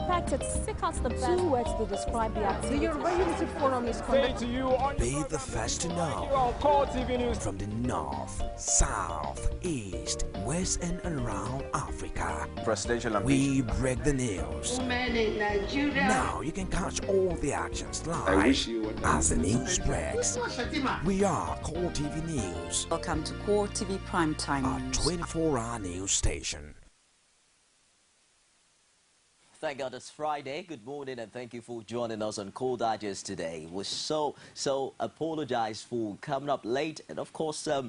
expected to seek out the best. 2 words to describe the activity. The Yoruba Unity Forum is conducted. Be the first to know. From the north, south, east, west, and around Africa. Presidential we break the news. In Nigeria. Now you can catch all the actions live as the news breaks. We are Core TV News. Welcome to Core TV Primetime News. A 24-hour news station. Thank God it's Friday. Good morning and thank you for joining us on Core Digest today. We're so apologize for coming up late, and of course I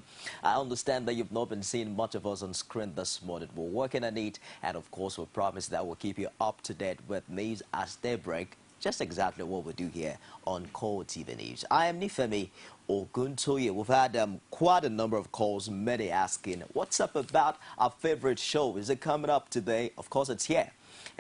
understand that you've not been seeing much of us on screen this morning. We're working on it, and of course we promise that we'll keep you up to date with news as they break. Just exactly what we do here on Core TV News. I am Nifemi Oguntoye. We've had quite a number of calls, many asking, what's up about our favorite show? Is it coming up today? Of course it's here.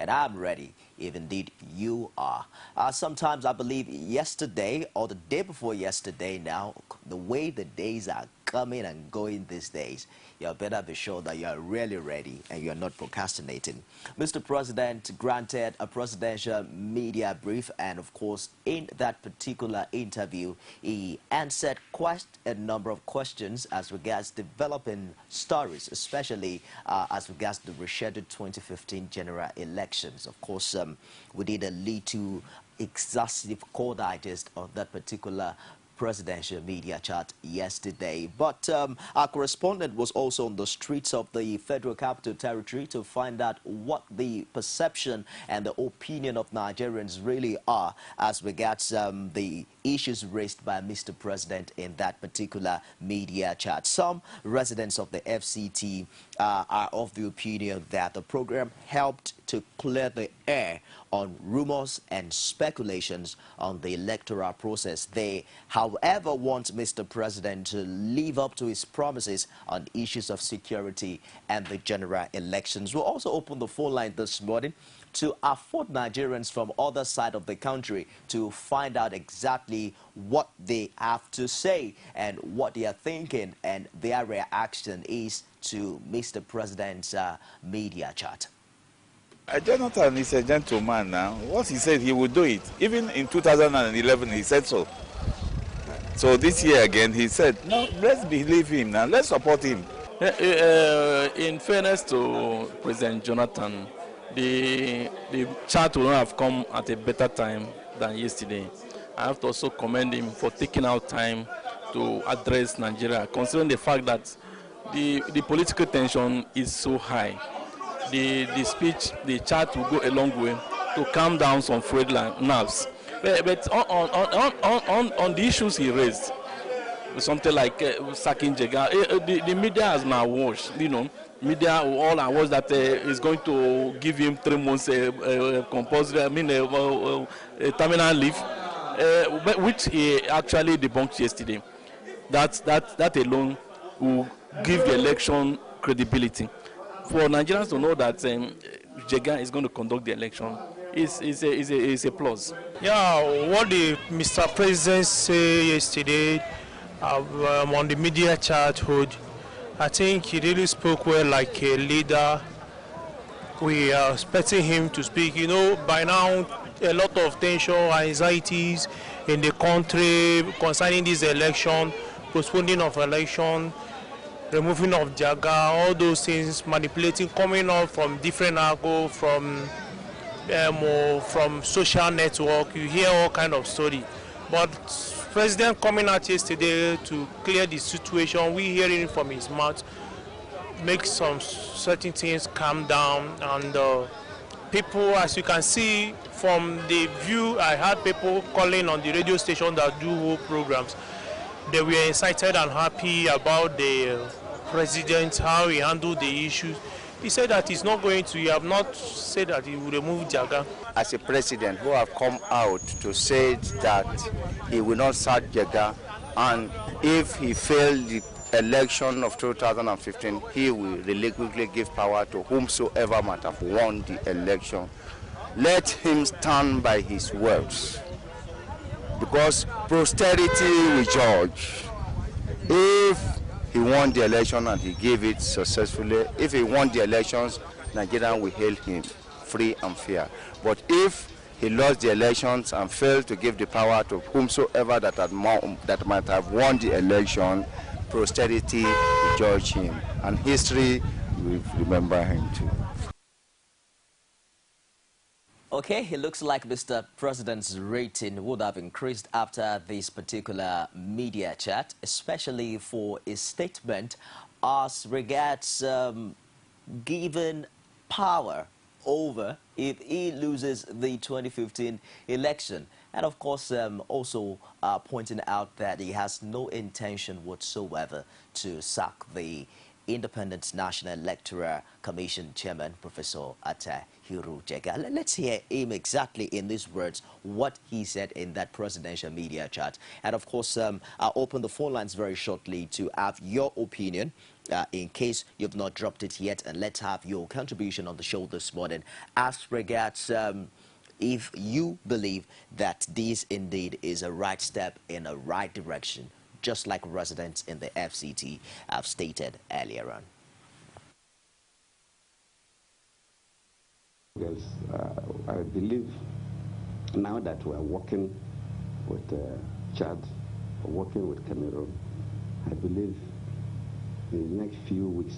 And I'm ready, if indeed you are. Sometimes I believe yesterday or the day before yesterday now, the way the days are coming and going these days, you better be sure that you're really ready and you're not procrastinating. Mr. President granted a presidential media brief, and of course in that particular interview he answered quite a number of questions as regards developing stories, especially as regards the rescheduled 2015 general elections. Of course we did a little exhaustive Core Digest of that particular presidential media chat yesterday, but our correspondent was also on the streets of the Federal Capital Territory to find out what the perception and the opinion of Nigerians really are as regards the issues raised by Mr. President in that particular media chat. Some residents of the FCT are of the opinion that the program helped to clear the air on rumors and speculations on the electoral process. They, however, want Mr. President to live up to his promises on issues of security and the general elections. We'll also open the phone line this morning to afford Nigerians from other side of the country to find out exactly what they have to say and what they are thinking and their reaction is to Mr. President's media chat. Jonathan is a gentleman now. Once he said he would do it, even in 2011 he said so. So this year again he said, no, let's believe him now, let's support him. In fairness to President Jonathan, the chat will not have come at a better time than yesterday. I have to also commend him for taking out time to address Nigeria, considering the fact that the political tension is so high. The speech, the chat will go a long way to calm down some frayed nerves. But on the issues he raised, something like sacking Jega, the media has now watched, you know, media all are watched that is going to give him 3 months compulsory, a terminal leave, which he actually debunked yesterday. That alone will give the election credibility. For Nigerians to know that Jega is going to conduct the election is a plus. Yeah, what the Mr. President said yesterday on the media chat, I think he really spoke well like a leader. We are expecting him to speak. You know, by now, a lot of tension, anxieties in the country concerning this election, postponing of election, removing of Jaga, all those things, manipulating, coming up from different angles, from social network. You hear all kind of story. But President coming out yesterday to clear the situation, we hearing it from his mouth, make some certain things calm down, and people, as you can see from the view, I had people calling on the radio station that do whole programs. They were excited and happy about the president, how he handled the issues. He said that he's not going to, he have not said that he will remove Jaga. As a president who have come out to say that he will not sack Jaga, and if he failed the election of 2015, he will relinquishly give power to whomsoever might have won the election. Let him stand by his words, because posterity will judge. If he won the election and he gave it successfully, if he won the elections, Nigeria will hail him free and fair. But if he lost the elections and failed to give the power to whomsoever that might have won the election, posterity will judge him, and history will remember him too. Okay, it looks like Mr. President's rating would have increased after this particular media chat, especially for his statement as regards giving power over if he loses the 2015 election. And of course, also pointing out that he has no intention whatsoever to sack the Independent National Electoral Commission Chairman, Professor Atahiru Jega. Let's hear him exactly in these words, what he said in that presidential media chat. And of course, I'll open the phone lines very shortly to have your opinion in case you've not dropped it yet. And let's have your contribution on the show this morning as regards if you believe that this indeed is a right step in a right direction, just like residents in the FCT have stated earlier on. Yes, I believe now that we are working with Chad, working with Cameroon, I believe in the next few weeks,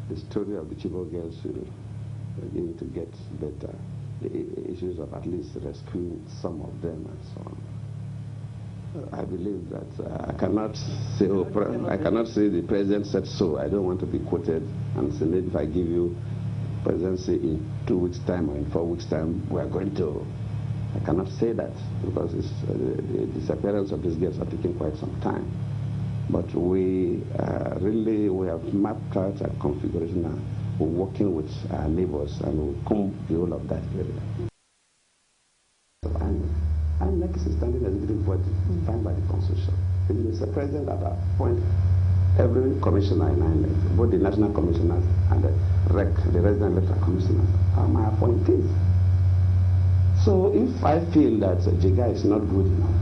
the story of the Chibok girls will begin to get better. The issues of at least rescuing some of them and so on. I believe that I cannot say, the president said so. I don't want to be quoted and say maybe if I give you presidency in 2 weeks' time or in 4 weeks' time, we are going to. I cannot say that because the disappearance of these girls are taking quite some time. But we have mapped out a configuration now. We're working with our neighbors and we'll comb the whole of that area. INEC is a standing executive body defined by the Constitution. It is the president that appoints every commissioner in INEC, both the national commissioners and the REC, the resident electoral commissioners, are my appointees. So if I feel that Jega is not good enough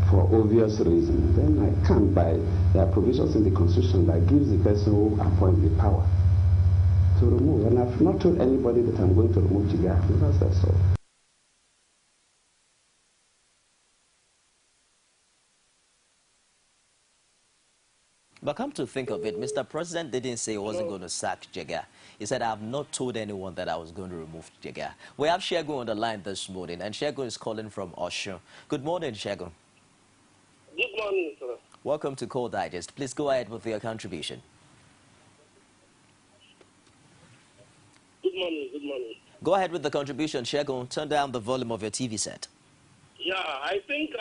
for obvious reasons, then I can't. There are provisions in the Constitution that gives the person who appoints the power to remove. And I've not told anybody that I'm going to remove Jega because that's all. But come to think of it, Mr. President didn't say he wasn't going to sack Jega. He said, I have not told anyone that I was going to remove Jega. We have Shegun on the line this morning, and Shegun is calling from Osho. Good morning, Shegun. Good morning, sir. Welcome to Call Digest. Please go ahead with your contribution. Good morning, good morning. Go ahead with the contribution, Shegun. Turn down the volume of your TV set. Yeah, I think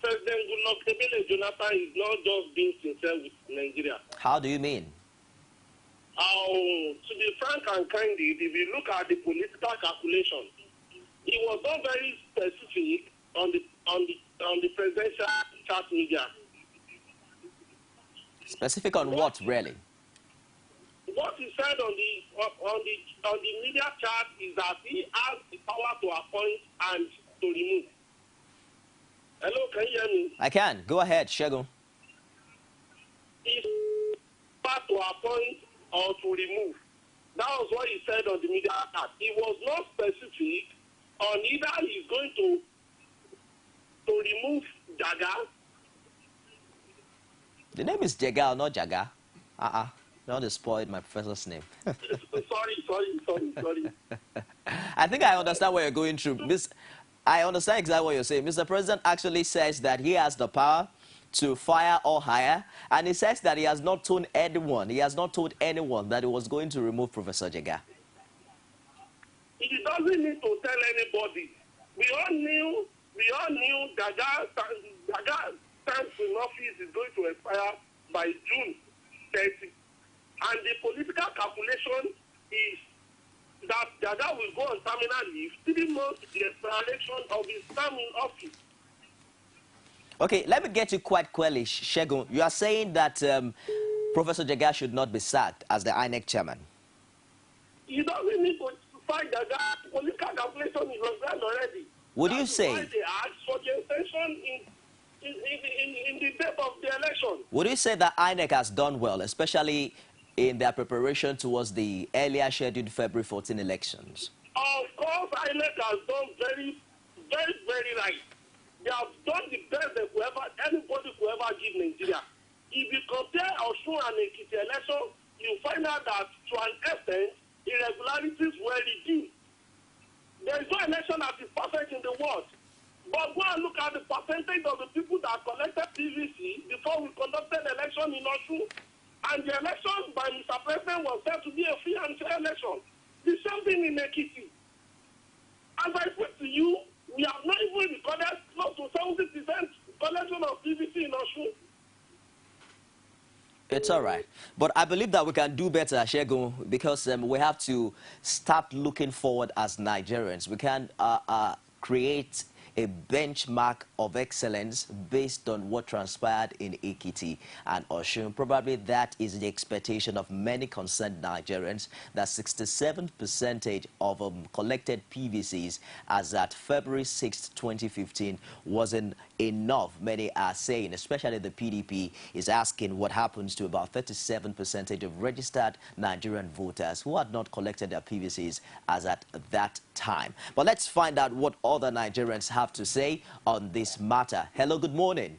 President Goodluck Jonathan is not just being sincere with Nigeria. How do you mean? To be frank and candid, if you look at the political calculation, it was not very specific on the presidential chat media. Specific on what, really? What he said on the media chat is that he has the power to appoint and to remove. Hello, can you hear me? I can. Go ahead, Shegun. He's power to appoint or to remove. That was what he said on the media chat. He was not specific on either he's going to remove Jaga. The name is Jega, not Jaga. Not to spoil my professor's name. Sorry. I think I understand what you're going through. I understand exactly what you're saying. Mr. President actually says that he has the power to fire or hire, and he says that he has not told anyone, that he was going to remove Professor Jega. He doesn't need to tell anybody. We all knew Jaga's term in office is going to expire by June 30. And the political calculation is that Jaga will go on terminal leave 3 months to the expiration of his term in office. Okay, let me get you quite clearly, Shegun. You are saying that Professor Jega should not be sacked as the INEC chairman. He doesn't need to fight Jaga. Political calculation is done already. Would you say? That's why they asked for the extension in the date of the election. Would you say that INEC has done well, especially in their preparation towards the earlier scheduled February 14 elections? Of course, INEC has done very, very, very right. They have done the best that anybody could ever give Nigeria. If you compare Osun and Ekiti election, you find out that to an extent, irregularities were redeemed. There is no election that is perfect in the world. But go and look at the percentage of the people that collected PVC before we conducted the election in Osun. And the election by Mr. President was said to be a free and fair election. The same thing in Ekiti. As I put to you, we have not even recorded close to 70% collection of PVC in Osun. It's all right. But I believe that we can do better, Shegun, because we have to start looking forward as Nigerians. We can create a benchmark of excellence based on what transpired in Ekiti and Osun. Probably that is the expectation of many concerned Nigerians, that 67% of collected PVCs as at February 6, 2015 wasn't enough. Many are saying, especially the PDP, is asking what happens to about 37% of registered Nigerian voters who had not collected their PVCs as at that time. But let's find out what other Nigerians have to say on this matter. Hello, good morning.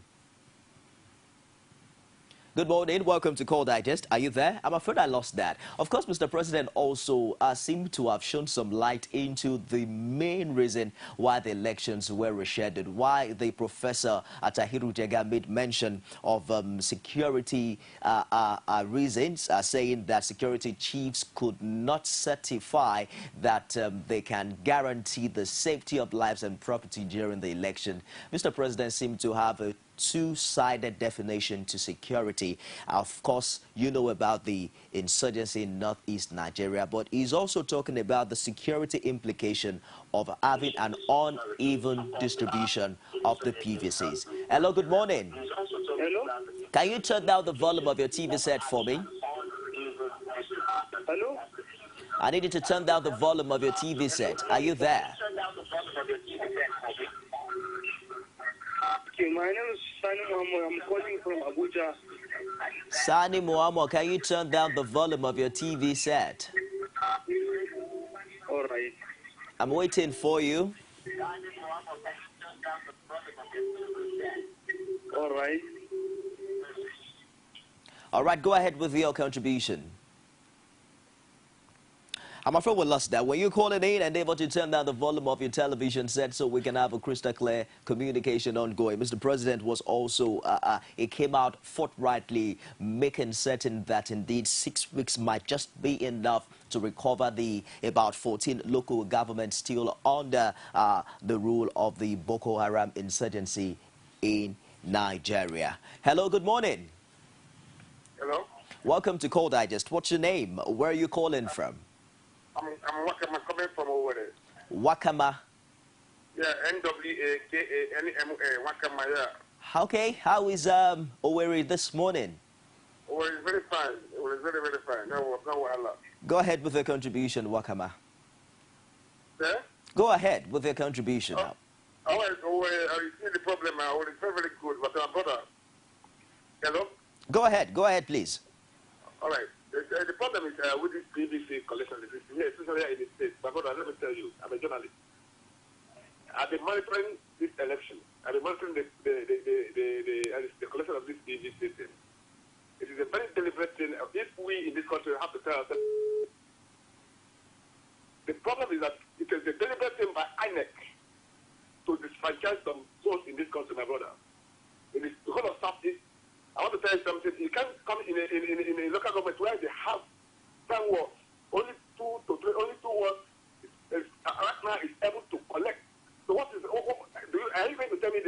Good morning. Welcome to Call Digest. Are you there? I'm afraid I lost that. Of course, Mr. President also seemed to have shown some light into the main reason why the elections were rescheduled, why the Professor Tahiru Jega made mention of security reasons, saying that security chiefs could not certify that they can guarantee the safety of lives and property during the election. Mr. President seemed to have a two-sided definition to security. Of course, you know about the insurgency in northeast Nigeria, but he's also talking about the security implication of having an uneven distribution of the PVCs. Hello, good morning. Hello? Can you turn down the volume of your TV set for me? Hello? I need you to turn down the volume of your TV set. Are you there? Okay, my name is Sani Muhammad. I'm calling from Abuja. Sani Muhammad, can you turn down the volume of your TV set? All right. I'm waiting for you. All right. All right, go ahead with your contribution. I'm afraid we lost that. When you call it in and able to turn down the volume of your television set so we can have a crystal clear communication ongoing. Mr. President was also, it came out forthrightly making certain that indeed 6 weeks might just be enough to recover the about 14 local governments still under the rule of the Boko Haram insurgency in Nigeria. Hello, good morning. Hello? Welcome to Call Digest. What's your name? Where are you calling from? I'm Wakama coming from Owerri. Wakama. Yeah, Nwakama, Wakama, yeah. Okay, how is Owerri this morning? Owerri is very fine. Owerri is very, very fine. No wahala. Go ahead with your contribution, Wakama. Yeah? Go ahead with your contribution now. Owerri, I see the problem now. Owerri is very, very good, but my brother. Hello? Go ahead, please. All right. The problem is with this PVC collection, especially here in the States. My brother, let me tell you, I'm a journalist. I've been monitoring this election. I've been monitoring the collection of this PVC thing. It is a very deliberate thing. If we in this country have to tell ourselves, the problem is that it is a deliberate thing by INEC to disfranchise some souls in this country, my brother. It is because of Southeast. I want to tell you something. You can't come in a local government where they have 10 wards. Only two wards right now is able to collect. So what is? Are you going to tell me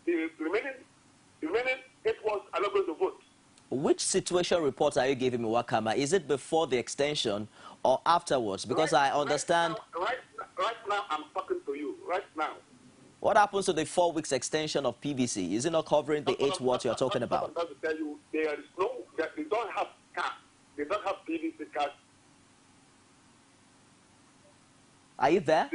the remaining 8 wards are not going to vote? Which situation report are you giving me, Wakama? Is it before the extension or afterwards? Because I understand. Right now, I'm talking to you. Right now. What happens to the 4 weeks extension of PVC? Is it not covering the 8 wards you're talking about? I'm trying to tell you, they don't have cars. They don't have PVC cars. Are you there?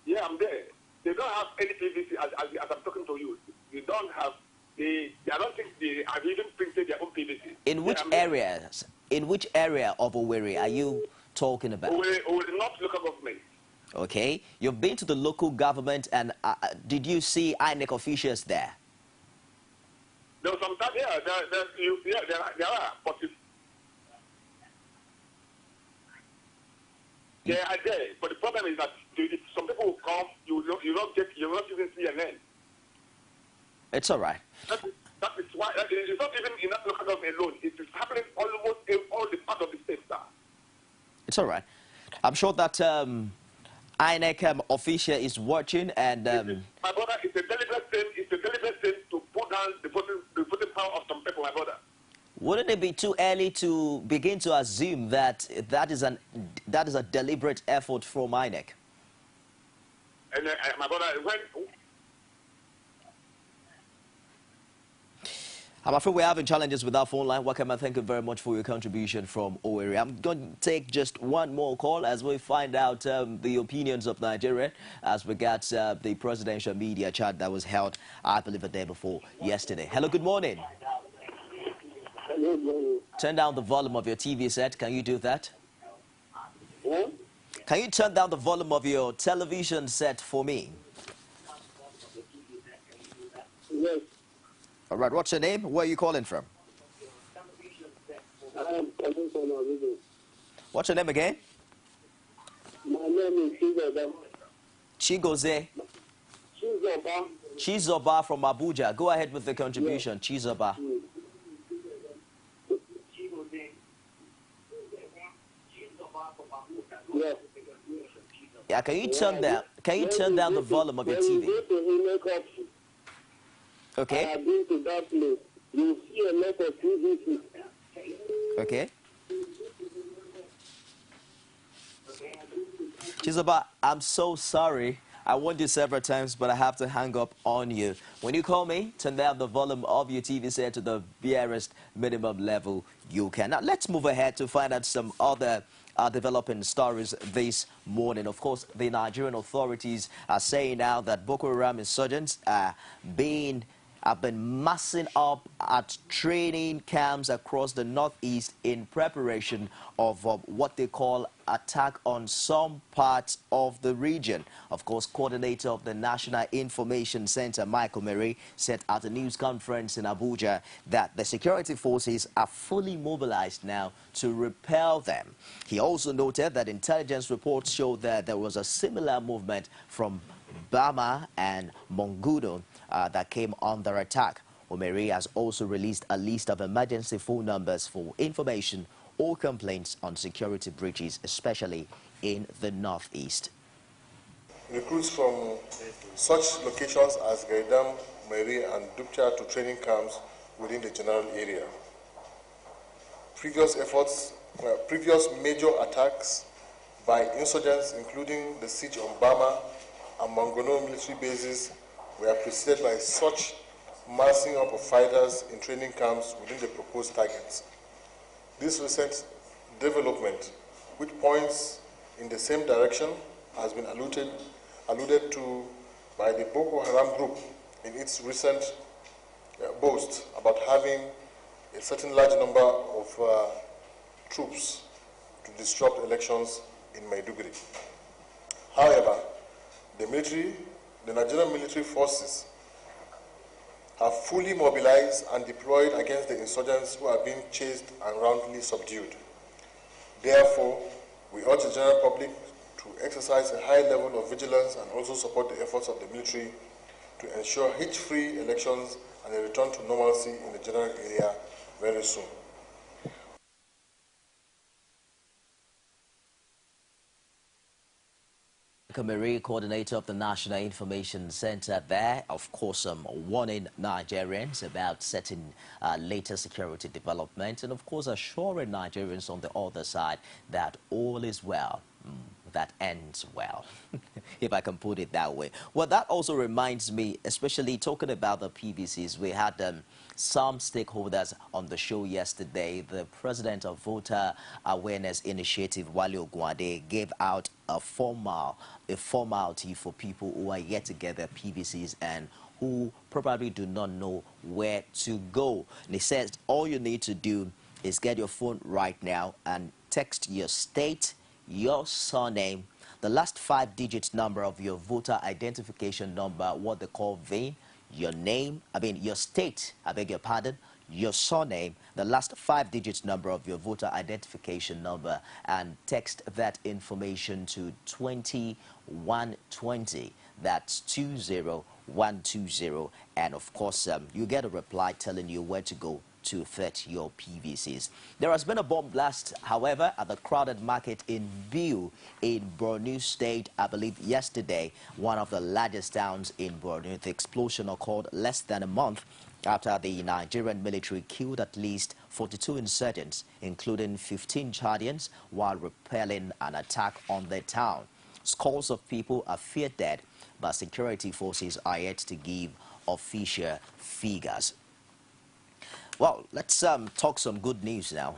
Yeah, I'm there. They don't have any PVC as I'm talking to you. They don't have I don't think they have even printed their own PVC. In which areas? In which area of Owerri are you talking about? Owerri North local government. Okay. You've been to the local government, and did you see INEC officials there? There was some time, yeah, there are, but they are there. But the problem is that some people will come, you will not even see an end. It's all right. That is why it's not even in that local government alone. It is happening almost in all the part of the state, sir. It's all right. I'm sure that INEC official is watching, and my brother, it's a deliberate thing. It's a deliberate thing to put down the voting power of some people, my brother. Wouldn't it be too early to begin to assume that that is a deliberate effort from INEC? And my brother, I'm afraid we're having challenges with our phone line. Wakama, thank you very much for your contribution from Owerri. I'm going to take just one more call as we find out the opinions of Nigeria as regards the presidential media chat that was held, I believe, a day before yesterday. Hello, good morning. Hello, good morning. Turn down the volume of your TV set. Can you do that? Yeah? Can you turn down the volume of your television set for me? Yes. All right, what's your name? Where are you calling from? I am calling from ONOVO. What's your name again? My name is Chizoba. Chigoze. Chizoba. Chizoba from Abuja. Go ahead with the contribution, yes. Chizoba. Yes. Yeah, can you turn down? Can you turn down the volume of your TV? Okay. I have been to that place. You see a lot of PVC. Okay. Chizoba, I'm so sorry. I warned you several times, but I have to hang up on you. When you call me, turn down the volume of your TV set to the barest minimum level you can. Now, let's move ahead to find out some other developing stories this morning. Of course, the Nigerian authorities are saying now that Boko Haram insurgents have been massing up at training camps across the northeast in preparation of what they call attack on some parts of the region. Of course, coordinator of the National Information Center, Michael Mary, said at a news conference in Abuja that the security forces are fully mobilized now to repel them. He also noted that intelligence reports show that there was a similar movement from Bama and Monguno that came under attack. Omeri has also released a list of emergency phone numbers for information or complaints on security breaches, especially in the northeast. Recruits from such locations as Gaidam, Meri, and Dupcha to training camps within the general area. Previous major attacks by insurgents, including the siege on Bama and Mongono military bases, were preceded by such massing up of fighters in training camps within the proposed targets. This recent development, which points in the same direction, has been alluded to by the Boko Haram group in its recent boast about having a certain large number of troops to disrupt elections in Maiduguri. However, the Nigerian military forces have fully mobilized and deployed against the insurgents who are being chased and roundly subdued. Therefore, we urge the general public to exercise a high level of vigilance and also support the efforts of the military to ensure hitch-free elections and a return to normalcy in the general area very soon. Marie, coordinator of the National Information Center there, of course, warning Nigerians about certain later security developments and, of course, assuring Nigerians on the other side that all is well. That ends well, if I can put it that way. Well, that also reminds me, especially talking about the PVCs, we had some stakeholders on the show yesterday. The president of Voter Awareness Initiative, Wale Ogunade, gave out a formality for people who are yet to get their PVCs and who probably do not know where to go. And he says all you need to do is get your phone right now and text your state, your surname, the last 5-digit number of your voter identification number, what they call VIN, your name, your state, I beg your pardon, your surname, the last 5-digit number of your voter identification number, and text that information to 20120. That's 20120. And of course, you get a reply telling you where to go to fetch your PVCs. There has been a bomb blast, however, at the crowded market in Biu in Borno State, I believe yesterday, one of the largest towns in Borno. The explosion occurred less than a month after the Nigerian military killed at least 42 insurgents, including 15 Chadians, while repelling an attack on the town. Scores of people are feared dead, but security forces are yet to give official figures. Well, let's talk some good news now.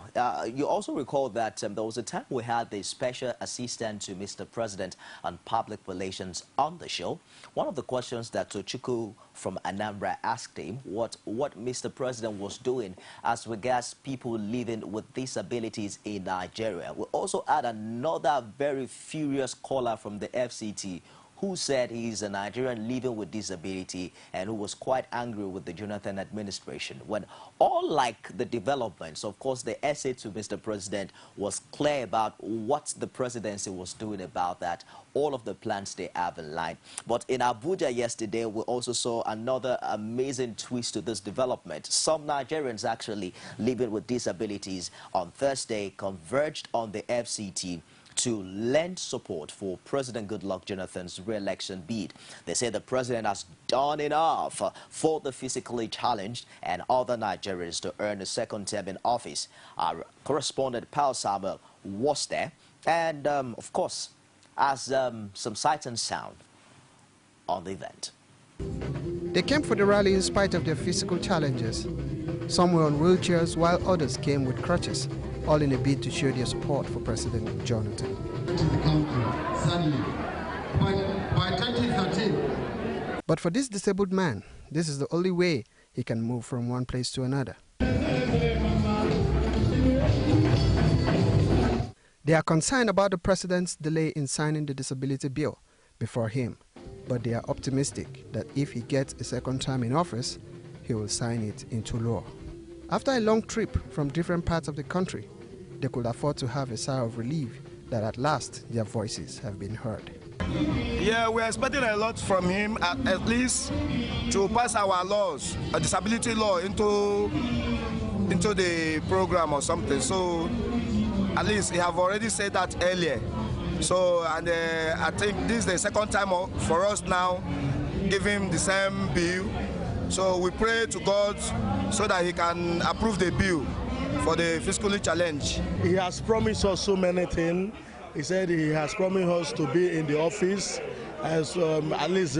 You also recall that there was a time we had the special assistant to Mr. President on public relations on the show. One of the questions that Tochukwu from Anambra asked him what Mr. President was doing as regards people living with disabilities in Nigeria. We also had another very furious caller from the FCT who said he is a Nigerian living with disability and who was quite angry with the Jonathan administration. When all like the developments, of course, the essay to Mr. President was clear about what the presidency was doing about that, all of the plans they have in line. But in Abuja yesterday, we also saw another amazing twist to this development. Some Nigerians actually living with disabilities on Thursday converged on the FCT to lend support for President Goodluck Jonathan's re-election bid. They say the president has done enough for the physically challenged and other Nigerians to earn a second term in office. Our correspondent Paul Samuel was there and, of course, has some sight and sound on the event. They came for the rally in spite of their physical challenges. Some were on wheelchairs while others came with crutches, all in a bid to show their support for President Jonathan. But for this disabled man, this is the only way he can move from one place to another. They are concerned about the president's delay in signing the disability bill before him, but they are optimistic that if he gets a second term in office, he will sign it into law. After a long trip from different parts of the country, they could afford to have a sigh of relief that at last their voices have been heard. Yeah, we're expecting a lot from him, at least to pass our laws, a disability law into the program or something. So at least he have already said that earlier. So, and I think this is the second time for us now, give him the same bill. So we pray to God so that he can approve the bill for the physically challenged. He has promised us so many things. He said he has promised us to be in the office, as at least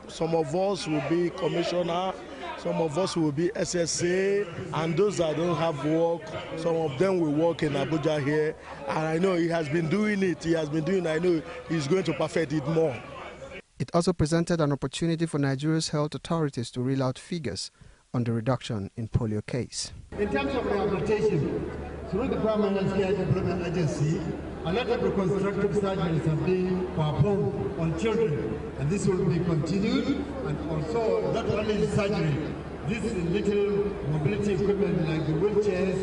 some of us will be commissioner, some of us will be SSA, and those that don't have work, some of them will work in Abuja here. And I know he has been doing it. I know he's going to perfect it more. It also presented an opportunity for Nigeria's health authorities to reel out figures on the reduction in polio case. In terms of rehabilitation, through the Primary Health Care Development Agency, a lot of reconstructive surgeries have been performed on children, and this will be continued. And also, not only surgery, this little mobility equipment like the wheelchairs,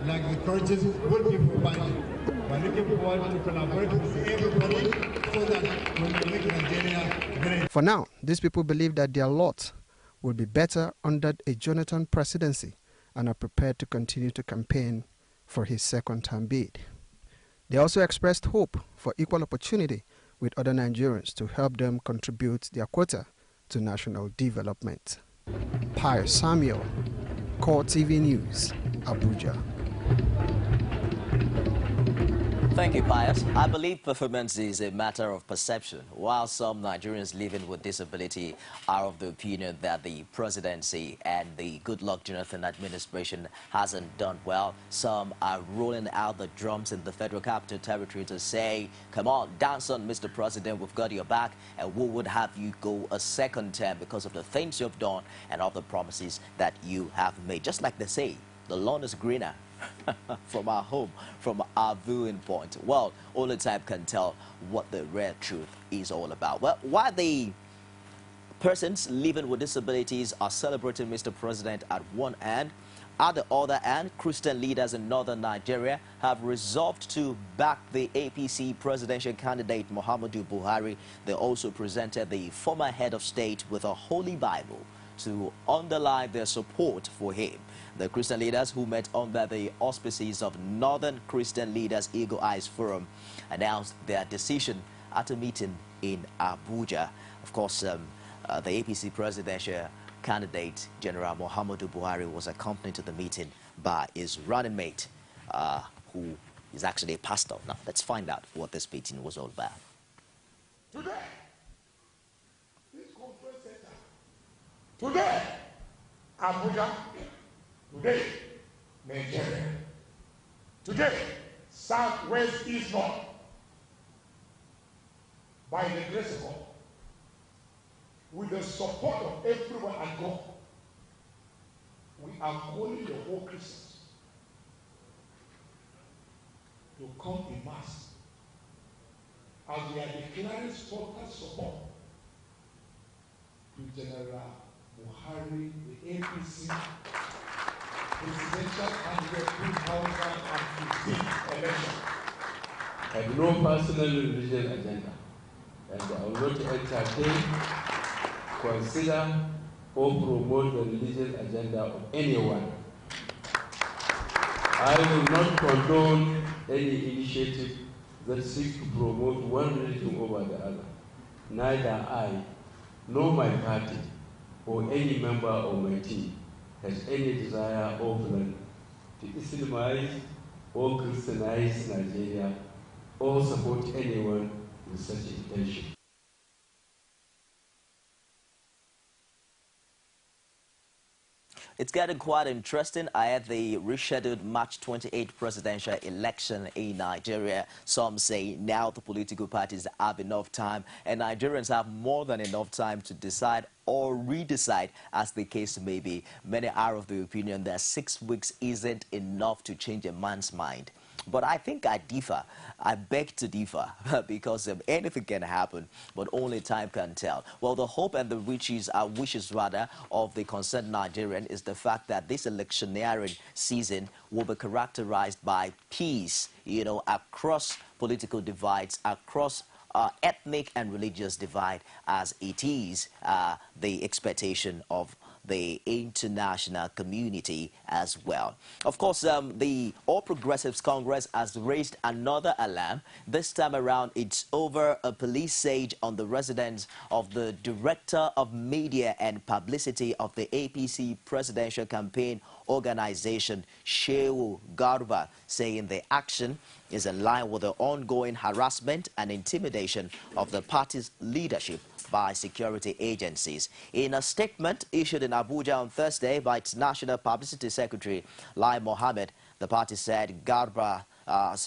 like the crutches, will be provided. We're looking forward to collaborate with everybody so that we can make Nigeria great. For now, these people believe that their lot will be better under a Jonathan presidency and are prepared to continue to campaign for his second term bid. They also expressed hope for equal opportunity with other Nigerians to help them contribute their quota to national development. Pius Samuel, Core TV News, Abuja. Thank you, Pius. I believe performance is a matter of perception. While some Nigerians living with disability are of the opinion that the presidency and the Goodluck Jonathan administration hasn't done well, some are rolling out the drums in the Federal Capital Territory to say, come on, dance on, Mr. President, we've got your back, and we would have you go a second term because of the things you've done and all the promises that you have made. Just like they say, the lawn is greener from our home, from our viewing point. Well, only time can tell what the real truth is all about. Well, while the persons living with disabilities are celebrating Mr. President at one end, at the other end, Christian leaders in northern Nigeria have resolved to back the APC presidential candidate Muhammadu Buhari. They also presented the former head of state with a holy Bible to underline their support for him. The Christian leaders, who met under the auspices of Northern Christian Leaders Eagle Eyes Forum, announced their decision at a meeting in Abuja. Of course, the APC presidential candidate, General Muhammadu Buhari, was accompanied to the meeting by his running mate, who is actually a pastor. Now, let's find out what this meeting was all about. Today, this conference center, today, Abuja, today, Nigeria, today, Southwest East North, by the grace of God, with the support of everyone and God, we are calling the whole Christians to come in mass as we are declaring total support to General Buhari, the APC presidential candidate 2015 election. I have no personal religious agenda, and I will not entertain, consider, or promote the religious agenda of anyone. I will not condone any initiative that seeks to promote one religion over the other. Neither I, nor my party, or any member of my team has any desire or plan to Islamize or Christianize Nigeria or support anyone with such intention. It's getting quite interesting. I had the rescheduled March 28th presidential election in Nigeria. Some say now the political parties have enough time, and Nigerians have more than enough time to decide or redecide, as the case may be. Many are of the opinion that 6 weeks isn't enough to change a man's mind. But I think I differ. I beg to differ because anything can happen, but only time can tell. Well, the hope and the wishes of the concerned Nigerian is the fact that this electioneering season will be characterized by peace, you know, across political divides, across ethnic and religious divide, as it is the expectation of the international community as well. Of course, the All Progressives Congress has raised another alarm. This time around, it's over a police siege on the residence of the Director of Media and Publicity of the APC Presidential Campaign Organization, Shehu Garba, saying the action is in line with the ongoing harassment and intimidation of the party's leadership by security agencies. In a statement issued in Abuja on Thursday by its National Publicity Secretary, Lai Mohammed, the party said Garba,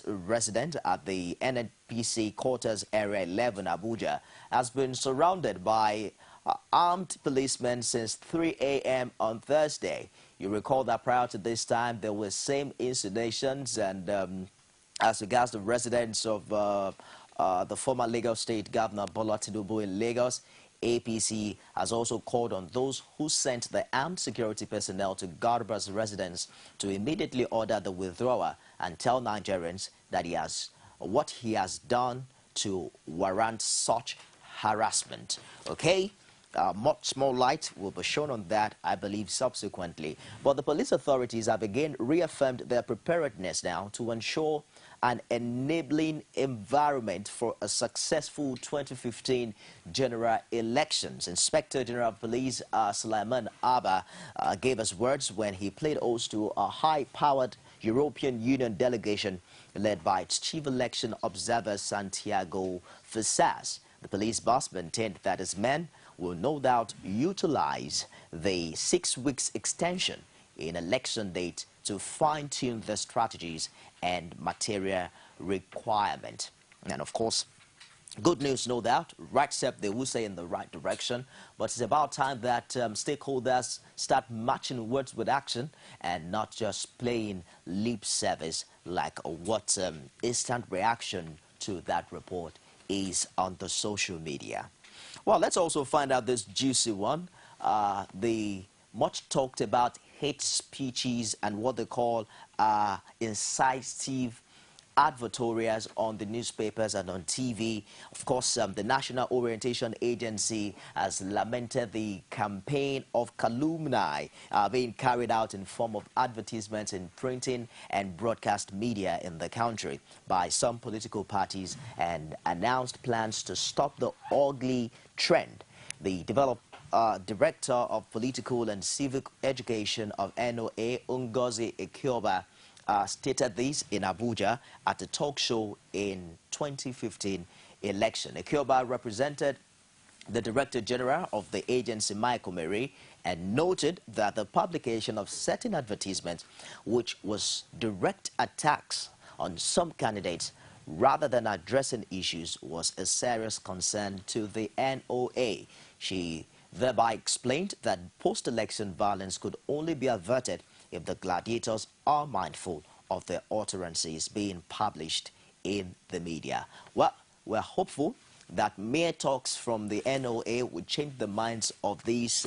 resident at the NNPC Quarters Area 11, Abuja, has been surrounded by armed policemen since 3 a.m. on Thursday. You recall that prior to this time, there were same insinuations, and as regards the residents of the former Lagos State Governor Bola Tinubu in Lagos, APC has also called on those who sent the armed security personnel to Garba's residence to immediately order the withdrawal and tell Nigerians that what he has done to warrant such harassment. Okay? Much more light will be shown on that, I believe, subsequently. But the police authorities have again reaffirmed their preparedness now to ensure an enabling environment for a successful 2015 general elections. Inspector General of Police Sulaiman Abba gave us words when he played host to a high-powered European Union delegation led by its chief election observer Santiago Fisas. The police boss maintained that his men will no doubt utilize the 6 weeks extension in election date to fine-tune the strategies and material requirement. And of course, good news, no doubt. Right step, they will say, in the right direction. But it's about time that stakeholders start matching words with action and not just playing lip service like what instant reaction to that report is on the social media. Well, let's also find out this juicy one. The much talked about hate speeches and what they call incisive advertorials on the newspapers and on TV. Of course, the National Orientation Agency has lamented the campaign of calumny being carried out in form of advertisements in printing and broadcast media in the country by some political parties and announced plans to stop the ugly trend. The Director of Political and Civic Education of NOA, Ngozi Ekioba, stated this in Abuja at a talk show in 2015 election. Ekioba represented the Director General of the agency, Michael Mary, and noted that the publication of certain advertisements, which was direct attacks on some candidates rather than addressing issues, was a serious concern to the NOA. She thereby explained that post-election violence could only be averted if the gladiators are mindful of their utterances being published in the media. Well, we're hopeful that mere talks from the NOA would change the minds of these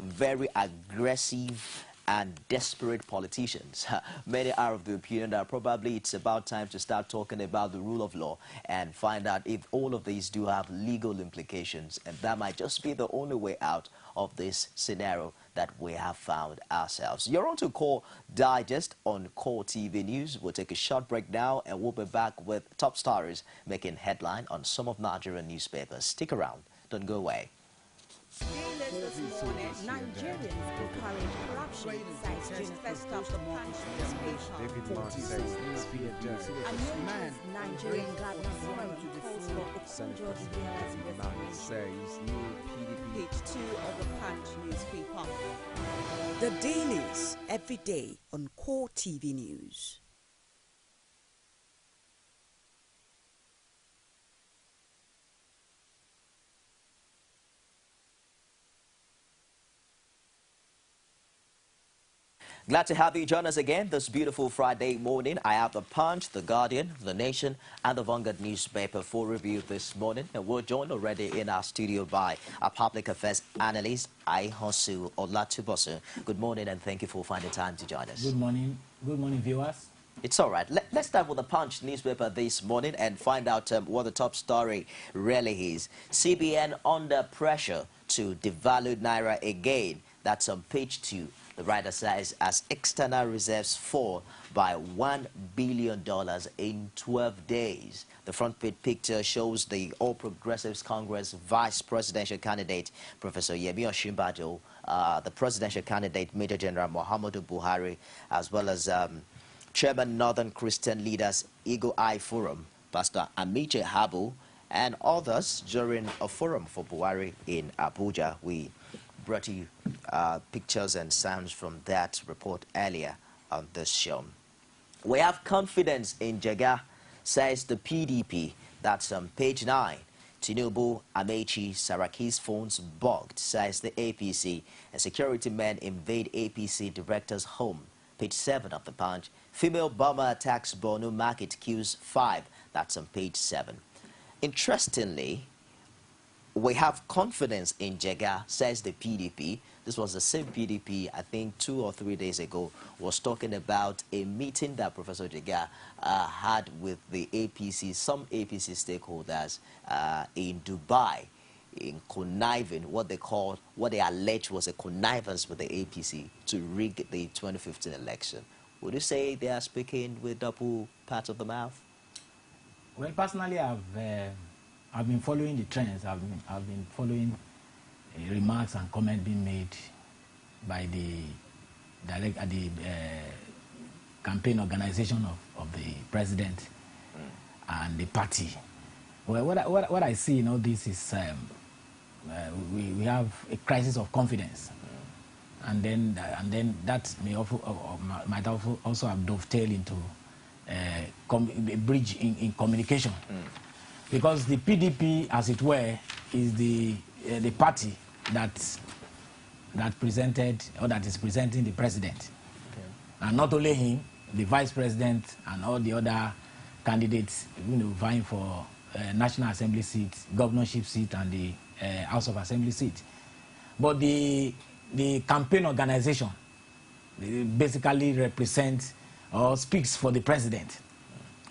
very aggressive and desperate politicians. Many are of the opinion that probably it's about time to start talking about the rule of law and find out if all of these do have legal implications, and that might just be the only way out of this scenario that we have found ourselves. You're on to Core Digest on Core TV News. We'll take a short break now and we'll be back with top stories making headline on some of Nigerian newspapers. Stick around, don't go away. This morning, Nigerians encourage corruption, cites University of the Punch newspaper. And Nigerian Governor Forum calls for Okonjo Iweala's resignation. Page 2 of the Punch newspaper. The dailies every day on Core TV News. Glad to have you join us again this beautiful Friday morning. I have the Punch, the Guardian, the Nation, and the Vanguard newspaper for review this morning. And we're joined already in our studio by our public affairs analyst, Aihosu Olatubosu. Good morning, and thank you for finding time to join us. Good morning. Good morning, viewers. It's all right. Let's start with the Punch newspaper this morning and find out what the top story really is. CBN under pressure to devalue Naira again. That's on page 2. The writer says as external reserves fall by $1 billion in 12 days. The front page picture shows the All Progressives Congress vice presidential candidate, Professor Yemi Osinbajo, the presidential candidate, Major General Muhammadu Buhari, as well as Chairman Northern Christian Leaders Eagle Eye Forum, Pastor Amiche Habu, and others during a forum for Buhari in Abuja. We brought you pictures and sounds from that report earlier on this show. We have confidence in Jega, says the PDP. That's on page 9. Tinubu, Amechi, Saraki's phones bugged, says the APC. And security men invade APC director's home. Page 7 of the Punch. Female bomber attacks Borno market, kills 5. That's on page 7. Interestingly, we have confidence in Jega, says the PDP. This was the same PDP, I think 2 or 3 days ago, was talking about a meeting that Professor Jega had with the APC, some APC stakeholders in Dubai, in conniving, what they alleged was a connivance with the APC to rig the 2015 election. Would you say they are speaking with double parts of the mouth? Well, personally, I've been following the trends. I've been following remarks and comments being made by the campaign organization the president and the party. Well, what I see in all this is we have a crisis of confidence, and then that might also have dovetailed into a bridge in communication, because the PDP, as it were, is the party that presented, or that is presenting the president, and not only him, the vice president and all the other candidates, vying for National Assembly seat, governorship seat, and the House of Assembly seat. But the campaign organization basically represents or speaks for the president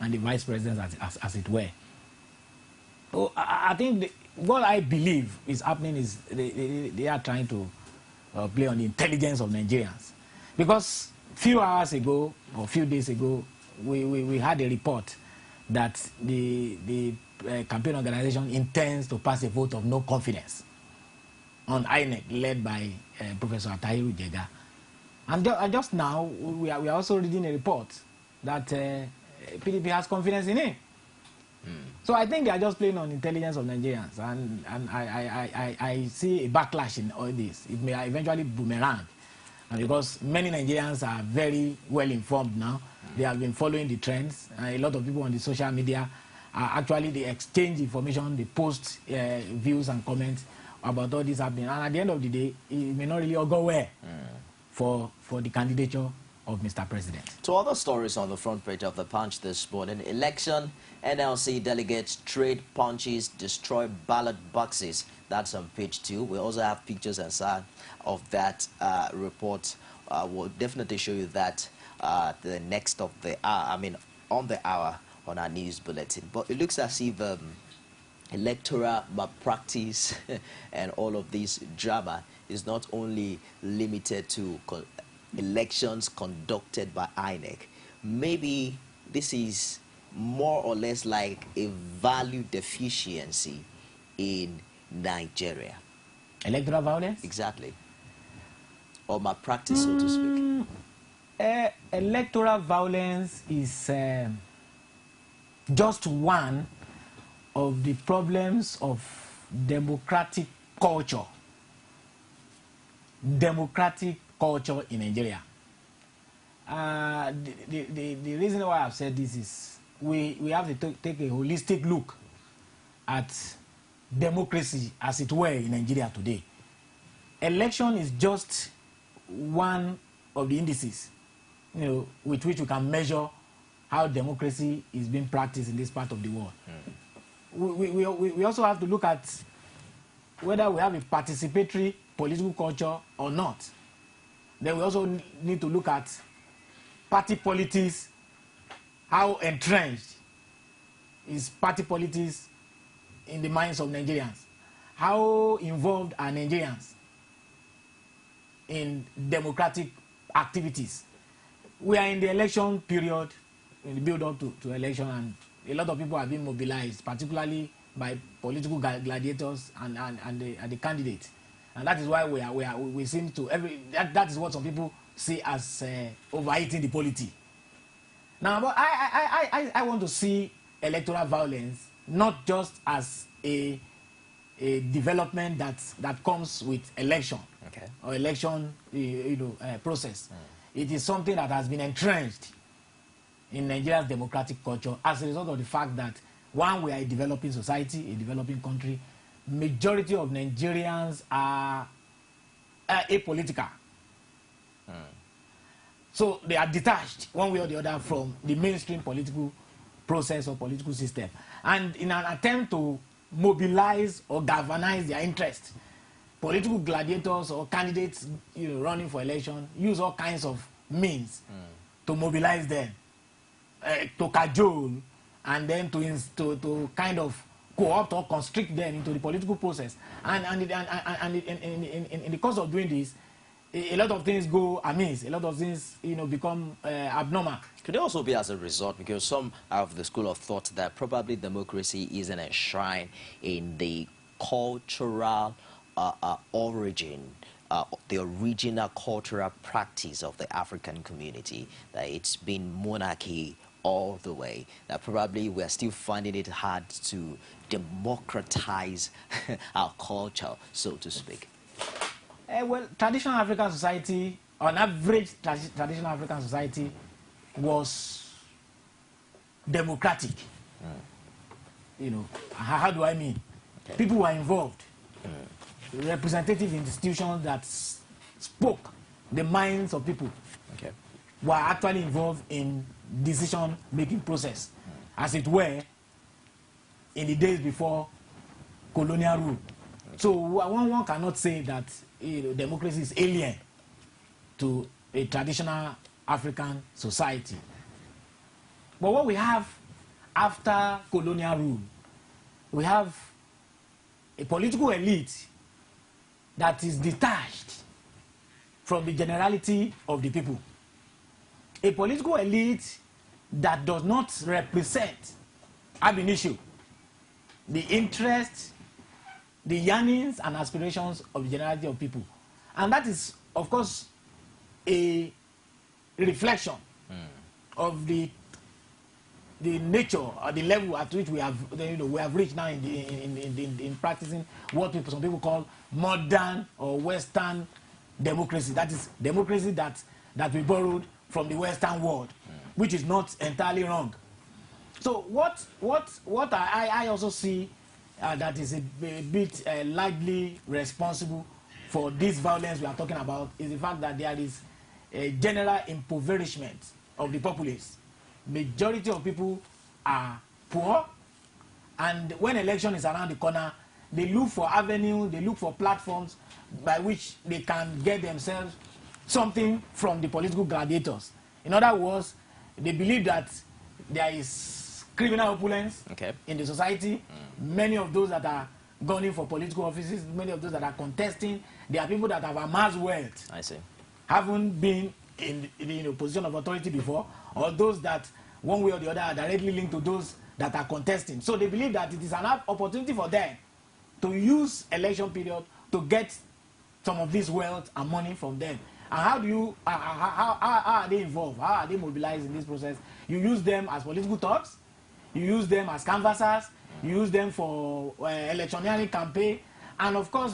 and the vice president, as it were. So I think what I believe is happening is they are trying to play on the intelligence of Nigerians, because few hours ago or few days ago we had a report that the campaign organization intends to pass a vote of no confidence on INEC, led by Professor Atahiru Jega. And just now, we are also reading a report that PDP has confidence in him. So I think they are just playing on intelligence of Nigerians, and I see a backlash in all this. It may eventually boomerang, because many Nigerians are very well informed now. They have been following the trends. A lot of people on the social media actually, they exchange information, they post views and comments about all this happening. And at the end of the day, it may not really all go well for the candidature of Mr. President. Two other stories on the front page of the Punch this morning. Election, NLC delegates trade punches, destroy ballot boxes. That's on page 2. We also have pictures and sound of that report. We'll definitely show you that the next of the hour, on the hour on our news bulletin. But it looks as if electoral malpractice and all of this drama is not only limited to elections conducted by INEC. Maybe this is more or less like a value deficiency in Nigeria. Electoral violence? Exactly. Or malpractice, so to speak. Electoral violence is just one of the problems of democratic culture. Democratic culture in Nigeria. The reason why I've said this is we have to take a holistic look at democracy, as it were, in Nigeria today. Election is just one of the indices, with which we can measure how democracy is being practiced in this part of the world. We also have to look at whether we have a participatory political culture or not. Then we also need to look at party politics, how entrenched is party politics in the minds of Nigerians, how involved are Nigerians in democratic activities. We are in the election period, in the build-up to election, and a lot of people are being mobilized, particularly by political gladiators and the candidates. And that is why we seem to, that is what some people see as overeating the polity. Now, but I want to see electoral violence not just as a development that comes with election, or election process. It is something that has been entrenched in Nigeria's democratic culture as a result of the fact that, one, we are a developing society, a developing country. Majority of Nigerians are apolitical. So they are detached one way or the other from the mainstream political process or political system. And in an attempt to mobilize or galvanize their interest, political gladiators or candidates running for election use all kinds of means to mobilize them, to cajole, and then to kind of co-opt or constrict them into the political process. And in the course of doing this, a lot of things go amiss. A lot of things, become abnormal. Could it also be as a result, because some are of the school of thought that probably democracy isn't enshrined in the cultural origin, the original cultural practice of the African community, that it's been monarchy all the way. Now, probably we're still finding it hard to democratize our culture, so to speak. Well, traditional African society, on average, traditional African society was democratic. You know, how do I mean? Okay. People were involved. Representative institutions that spoke the minds of people were actually involved in decision-making process, as it were, in the days before colonial rule. So one cannot say that democracy is alien to a traditional African society. But what we have after colonial rule, we have a political elite that is detached from the generality of the people. A political elite that does not represent ab initio the interests, the yearnings and aspirations of the generality of people. And that is, of course, a reflection of the nature or the level at which we have, we have reached now in practicing what some people call modern or Western democracy. That is democracy that we borrowed from the Western world, which is not entirely wrong. So what I also see that is a bit largely responsible for this violence we are talking about is the fact that there is a general impoverishment of the populace. Majority of people are poor, and when election is around the corner, they look for avenues, they look for platforms by which they can get themselves something from the political gladiators. In other words, they believe that there is criminal opulence in the society. Many of those that are gunning for political offices, many of those that are contesting, they are people that have amassed wealth. I see. Haven't been in a position of authority before, or those that one way or the other are directly linked to those that are contesting. So they believe that it is an opportunity for them to use election period to get some of this wealth and money from them. And how do you, how are they involved? How are they mobilized in this process? You use them as political talks, you use them as canvassers, you use them for electioneering campaign, and of course,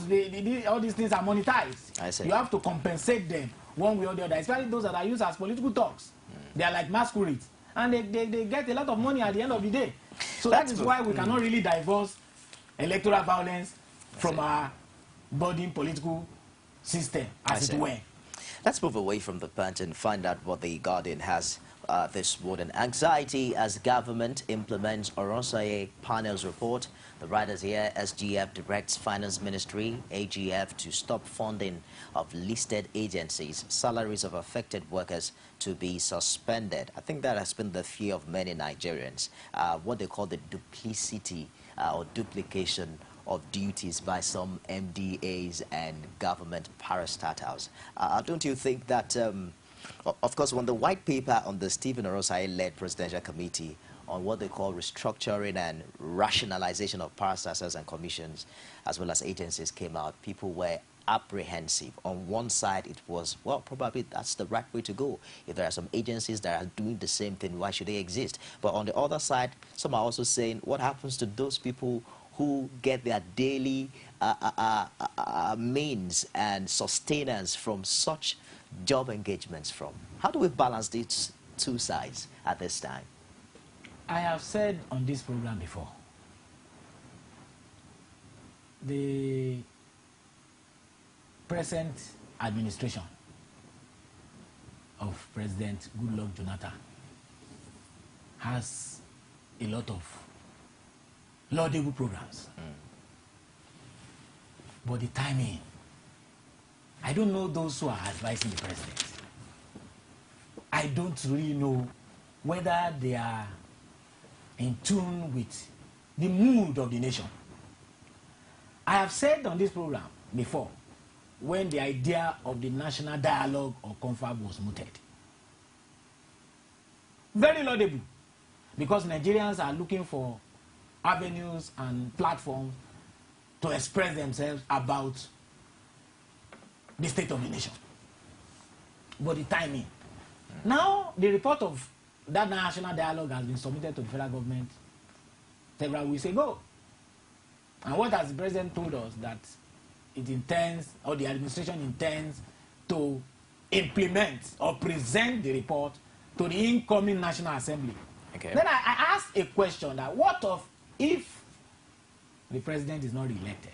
all these things are monetized. I see. You have to compensate them one way or the other, especially those that are used as political talks. They are like masquerades, and they get a lot of money at the end of the day. So that is why we cannot really divorce electoral violence from our budding political system, as it were. Let's move away from the punch and find out what the Guardian has this morning. Anxiety as government implements Oronsaye panel's report. The writers here, SGF directs Finance Ministry, AGF, to stop funding of listed agencies, salaries of affected workers to be suspended. I think that has been the fear of many Nigerians, what they call the duplicity or duplication of duties by some MDAs and government parastatals. Don't you think that, of course, when the white paper on the Stephen Oronsaye-led Presidential Committee on what they call restructuring and rationalization of parastatals and commissions, as well as agencies, came out, people were apprehensive. On one side, it was, well, probably that's the right way to go. If there are some agencies that are doing the same thing, why should they exist? But on the other side, some are also saying, what happens to those people who get their daily means and sustenance from such job engagements from? How do we balance these two sides at this time? I have said on this program before, the present administration of President Goodluck Jonathan has a lot of laudable programs. But the timing, I don't know those who are advising the president. I don't really know whether they are in tune with the mood of the nation. I have said on this program before, when the idea of the national dialogue or confab was mooted, very laudable, because Nigerians are looking for avenues and platforms to express themselves about the state of the nation. But the timing. Now, the report of that national dialogue has been submitted to the federal government several weeks ago. And what has the president told us? That it intends, or the administration intends, to implement or present the report to the incoming National Assembly. Okay. Then I asked a question that what if the president is not re-elected?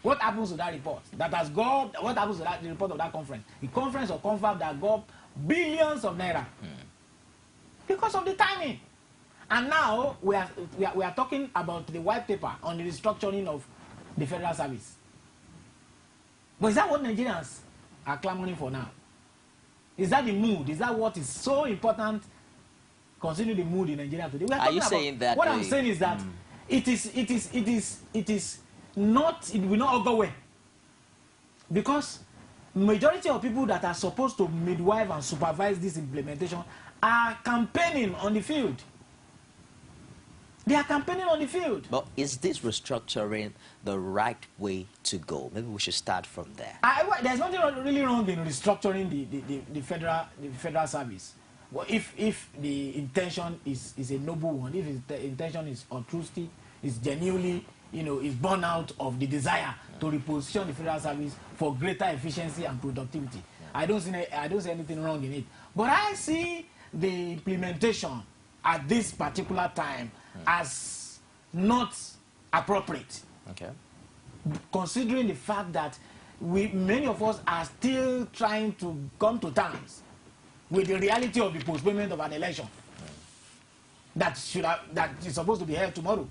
What happens to that report? That has got, what happens to the report of that conference? The conference or confab that got billions of naira. Because of the timing. And now we are talking about the white paper on the restructuring of the federal service. But is that what Nigerians are clamoring for now? Is that the mood? Is that what is so important considering the mood in Nigeria today? Are you saying that? What I'm saying is that it is not, it will not go well. Because majority of people that are supposed to midwife and supervise this implementation are campaigning on the field. They are campaigning on the field. But is this restructuring the right way to go? Maybe we should start from there. There's nothing really wrong in restructuring the federal service. Well, if the intention is a noble one, if the intention is altruistic, is genuinely, is born out of the desire to reposition the federal service for greater efficiency and productivity. I don't see anything wrong in it. But I see the implementation at this particular time as not appropriate. Okay. Considering the fact that many of us are still trying to come to terms with the reality of the postponement of an election that is supposed to be held tomorrow.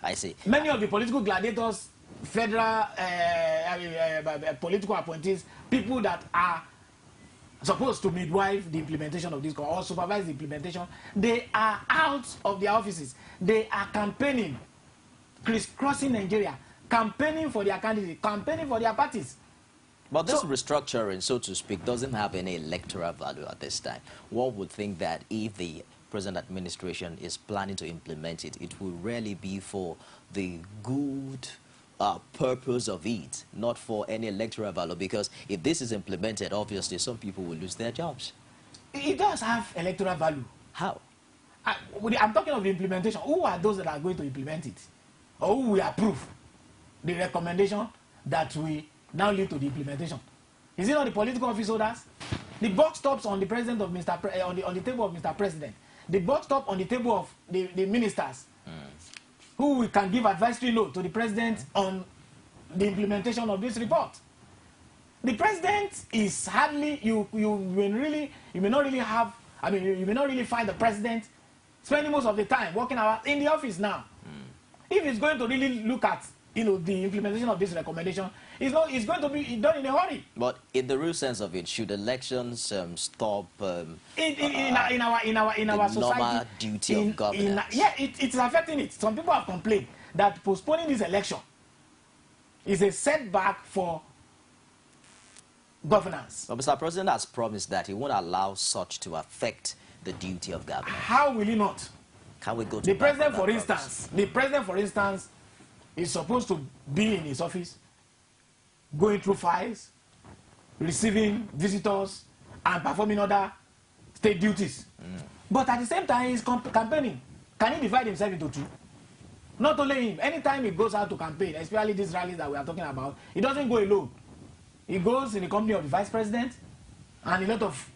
I see. Many of the political gladiators, federal political appointees, people that are supposed to midwife the implementation of this or supervise the implementation, they are out of their offices. They are campaigning, crisscrossing Nigeria, campaigning for their candidates, campaigning for their parties. But this restructuring, so to speak, doesn't have any electoral value at this time. One would think that if the present administration is planning to implement it, it will really be for the good purpose of it, not for any electoral value, because if this is implemented, obviously some people will lose their jobs. It does have electoral value. How? I'm talking of the implementation. Who are those that are going to implement it? Or who will approve the recommendation that we now lead to the implementation? Is it not the political office holders? The buck stops on the president of on the table of Mr. President. The buck stops on the table of the ministers. Who can give advisory note to the president on the implementation of this report. The president is hardly, you may not really find the president spending most of the time working in the office now. If he's going to really look at the implementation of this recommendation, it's going to be done in a hurry. But in the real sense of it, should elections stop in our society, normal duty of governance? It's affecting it. Some people have complained that postponing this election is a setback for governance. But Mr. President has promised that he won't allow such to affect the duty of governance. How will he not? Can we go to the president, for instance, is supposed to be in his office, going through files, receiving visitors, and performing other state duties. But at the same time, he's campaigning. Can he divide himself into two? Not only him. Anytime he goes out to campaign, especially these rallies that we are talking about, he doesn't go alone. He goes in the company of the vice president and a lot of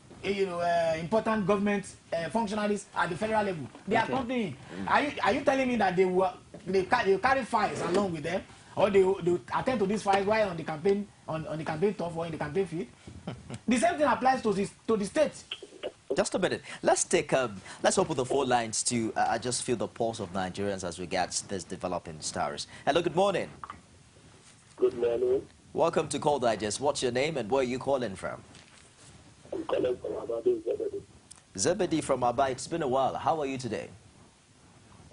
important government functionaries at the federal level. They are accompanying. Are you telling me that they carry files along with them, or they attend to these files while on the campaign turf or in the campaign field? The same thing applies to the states. Just a minute. Let's open the phone lines to just feel the pulse of Nigerians as regards this developing stories. Hello, good morning. Good morning. Welcome to Call Digest. What's your name and where are you calling from? I'm calling from Abadi, Zebedi. Zebedi from Aba. It's been a while. How are you today?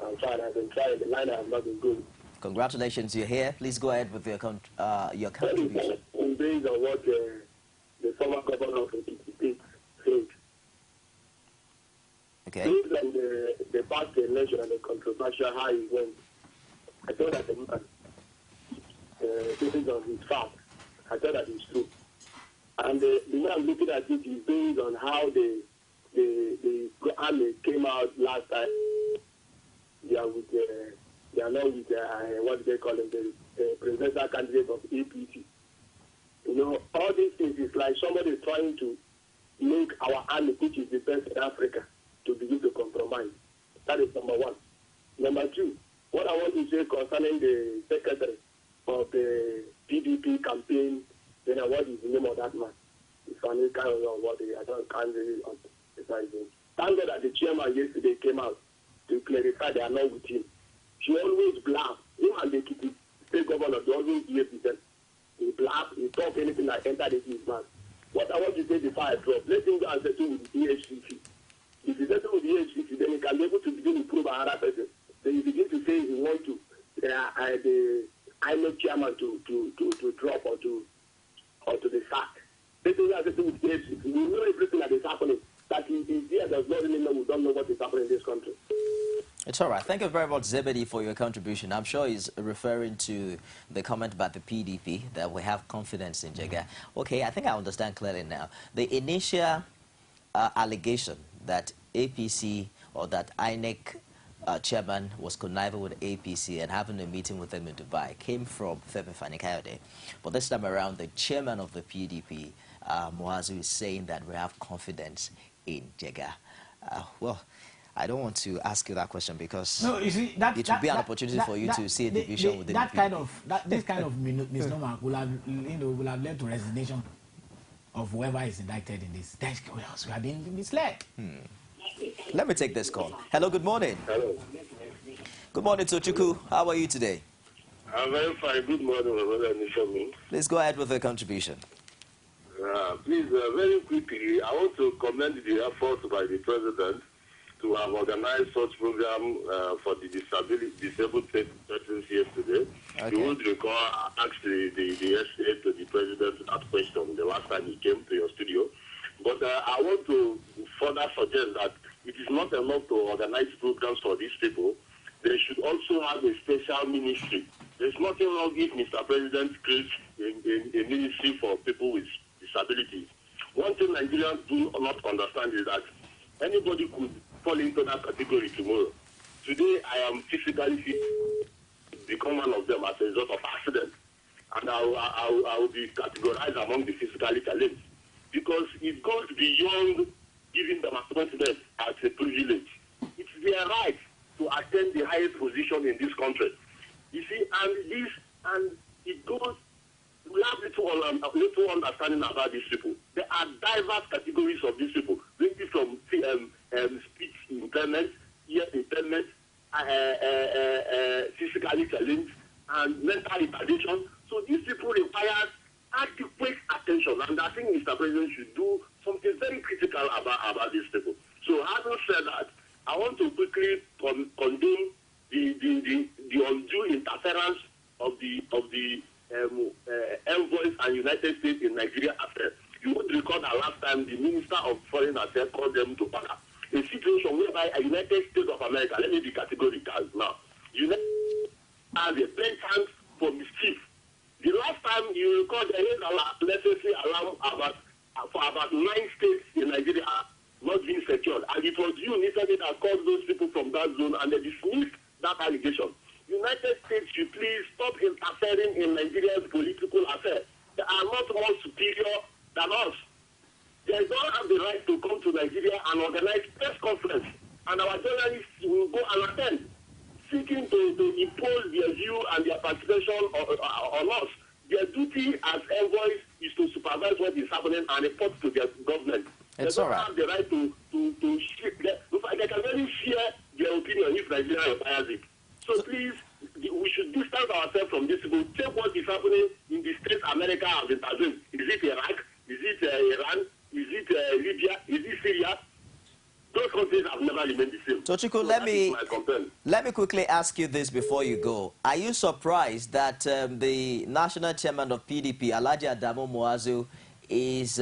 I'm fine. I've been trying. The line has not been good. Congratulations, you're here. Please go ahead with your contribution. Based on what the former governor of the state said. Okay. Based on the past election and the controversial how it went, I thought that the man, based on his facts, I thought that it's true. And the way I'm looking at it is based on how the the army came out last time. They are with they are not with what do they call them, the presidential candidate of APC. You know, all these things is like somebody trying to make our army, which is the best in Africa, to begin to compromise. That is number one. Number two, what I want to say concerning the secretary of the PDP campaign, then what is the name of that man? It's funny, kind of what can't really decide him. Thank God that the chairman yesterday came out to clarify they are not with him. She always blab. Him and the state governor, they always hear them. He blab, he talk anything that entered into his mouth. What I want to say before I drop, let him go and settle with the EHCC. If he settle with the EHCC, then he can be able to begin to prove another person. Then he begin to say he wants to the INEC chairman to drop or to the sack. Let him go and settle with the EHCC. We know everything that is happening. That he is here does not really know. We don't know what is happening in this country. It's all right. Thank you very much, Zebedee, for your contribution. I'm sure he's referring to the comment about the PDP, that we have confidence in Jega. Okay, I think I understand clearly now. The initial allegation that APC or that INEC chairman was conniving with APC and having a meeting with them in Dubai came from Femi Fani-Kayode. But this time around, the chairman of the PDP, Muazu, is saying that we have confidence in Jega. Well, I don't want to ask you that question because no, you see, it would be an opportunity for you to see a division within the PDP. This kind of misnomer will have led to resignation of whoever is indicted in this. That's we have been misled. Let me take this call. Hello, good morning. Hello. Good morning, Tochukwu. How are you today? I'm very fine. Good morning, my brother Nishomi. Please go ahead with your contribution. Please, very quickly, I want to commend the efforts by the president to have organized such program for the disabled persons yesterday. Okay. You would recall I asked the SCA to the president that question the last time he came to your studio. But I want to further suggest that it is not enough to organize programs for these people. They should also have a special ministry. There's nothing wrong if Mr. President creates a ministry for people with disabilities. One thing Nigerians do not understand is that anybody could fall into that category tomorrow. Today, I am physically fit to become one of them as a result of accident. And I will be categorized among the physically challenged. Because it goes beyond giving them appointment as a privilege. It's their right to attend the highest position in this country. You see, and it goes, we have little understanding about these people. There are diverse categories of these people, ranging from speech impairment, ear impairment, physically challenged, and mental retardation. So these people require adequate attention, and I think Mr. President should do something very critical about these people. So having said that, I want to quickly condemn the undue interference of the envoys and United States in Nigeria affair. You would recall that last time the Minister of Foreign Affairs called them to order. A situation whereby a United States of America, let me be categorical now, United States has a bent for mischief. The last time you recall there is a necessary alarm for about 9 states in Nigeria not being secured. And it was you initially that called those people from that zone and they dismissed that allegation. United States should please stop interfering in Nigeria's political affairs. They are not more superior than us. They don't have the right to come to Nigeria and organize press conference. And our journalists will go and attend, seeking to impose their view and their participation on us. Their duty as envoys is to supervise what is happening and report to their government. It's they all don't right. have the right to shape them. They can only share their opinion if Nigeria requires it. So please, we should distance ourselves from this people. Check what is happening in the states America has intervened. Is it Iraq? Is it Iran? Is it Libya? Is it Syria? Those countries have never remained the same. Tochukwu, So let me quickly ask you this before you go. Are you surprised that the national chairman of PDP, Alhaji Adamu Muazu, is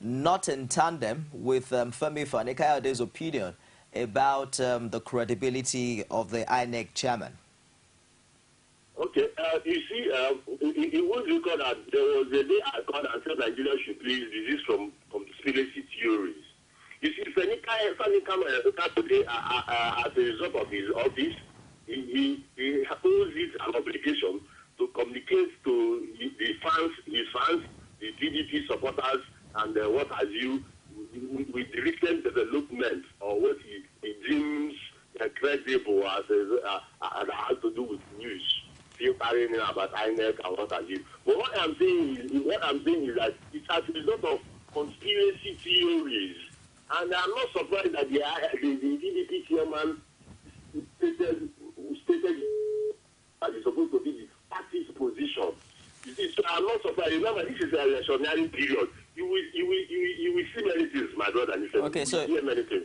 not in tandem with Femi Fani-Kayode's opinion about the credibility of the INEC chairman? Okay, you see, it was recorded that there was a day I called and said Nigeria should please desist from conspiracy theories. You see, Sani come today as a result of his office, he owes it an obligation to communicate to his fans, the PDP supporters, and what have you, with the recent development or what he deems credible as has to do with news, filtering in about INEC and what have you. But what I'm saying is that it's as a result of conspiracy theories, and I'm not surprised that the PDP chairman stated that it's supposed to be the party's position. You see, so I'm not surprised. Remember, this is an electionary period. You will see many things, my brother. Okay, so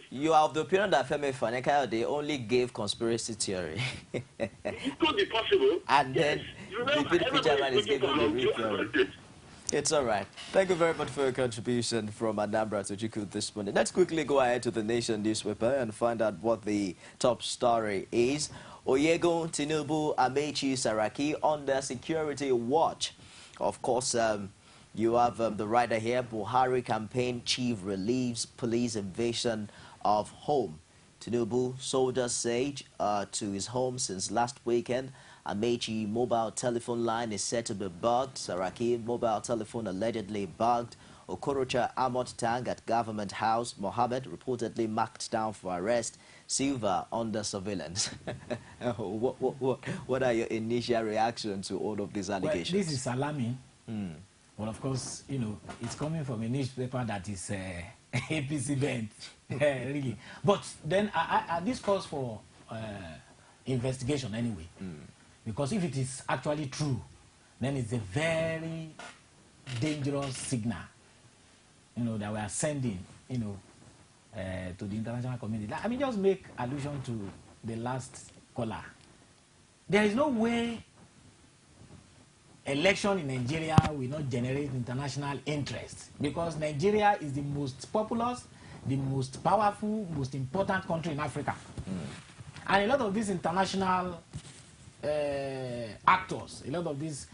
you are of the opinion that Femi Faneka, they only gave conspiracy theory. It could be possible. And yes. then the PDP chairman is giving the real theory. It's all right. Thank you very much for your contribution from Anambra to Chiku this morning. Let's quickly go ahead to the Nation newspaper and find out what the top story is. Oyego, Tinubu, Amechi, Saraki under security watch. Of course, you have the writer here, Buhari campaign chief relieves police invasion of home. Tinubu, soldier sage to his home since last weekend. Amechi mobile telephone line is said to be bugged. Saraki mobile telephone allegedly bugged. Okorocha armored tank at government house. Mohammed reportedly marked down for arrest. Silva under surveillance. What are your initial reactions to all of these allegations? Well, this is alarming. Well, of course, you know, it's coming from a newspaper that is APC bent, really. But then this calls for investigation anyway. Because if it is actually true, then it's a very dangerous signal, you know, that we are sending, you know, to the international community. I mean, just make allusion to the last caller. There is no way election in Nigeria will not generate international interest, because Nigeria is the most populous, the most powerful, most important country in Africa. And a lot of these international actors, a lot of these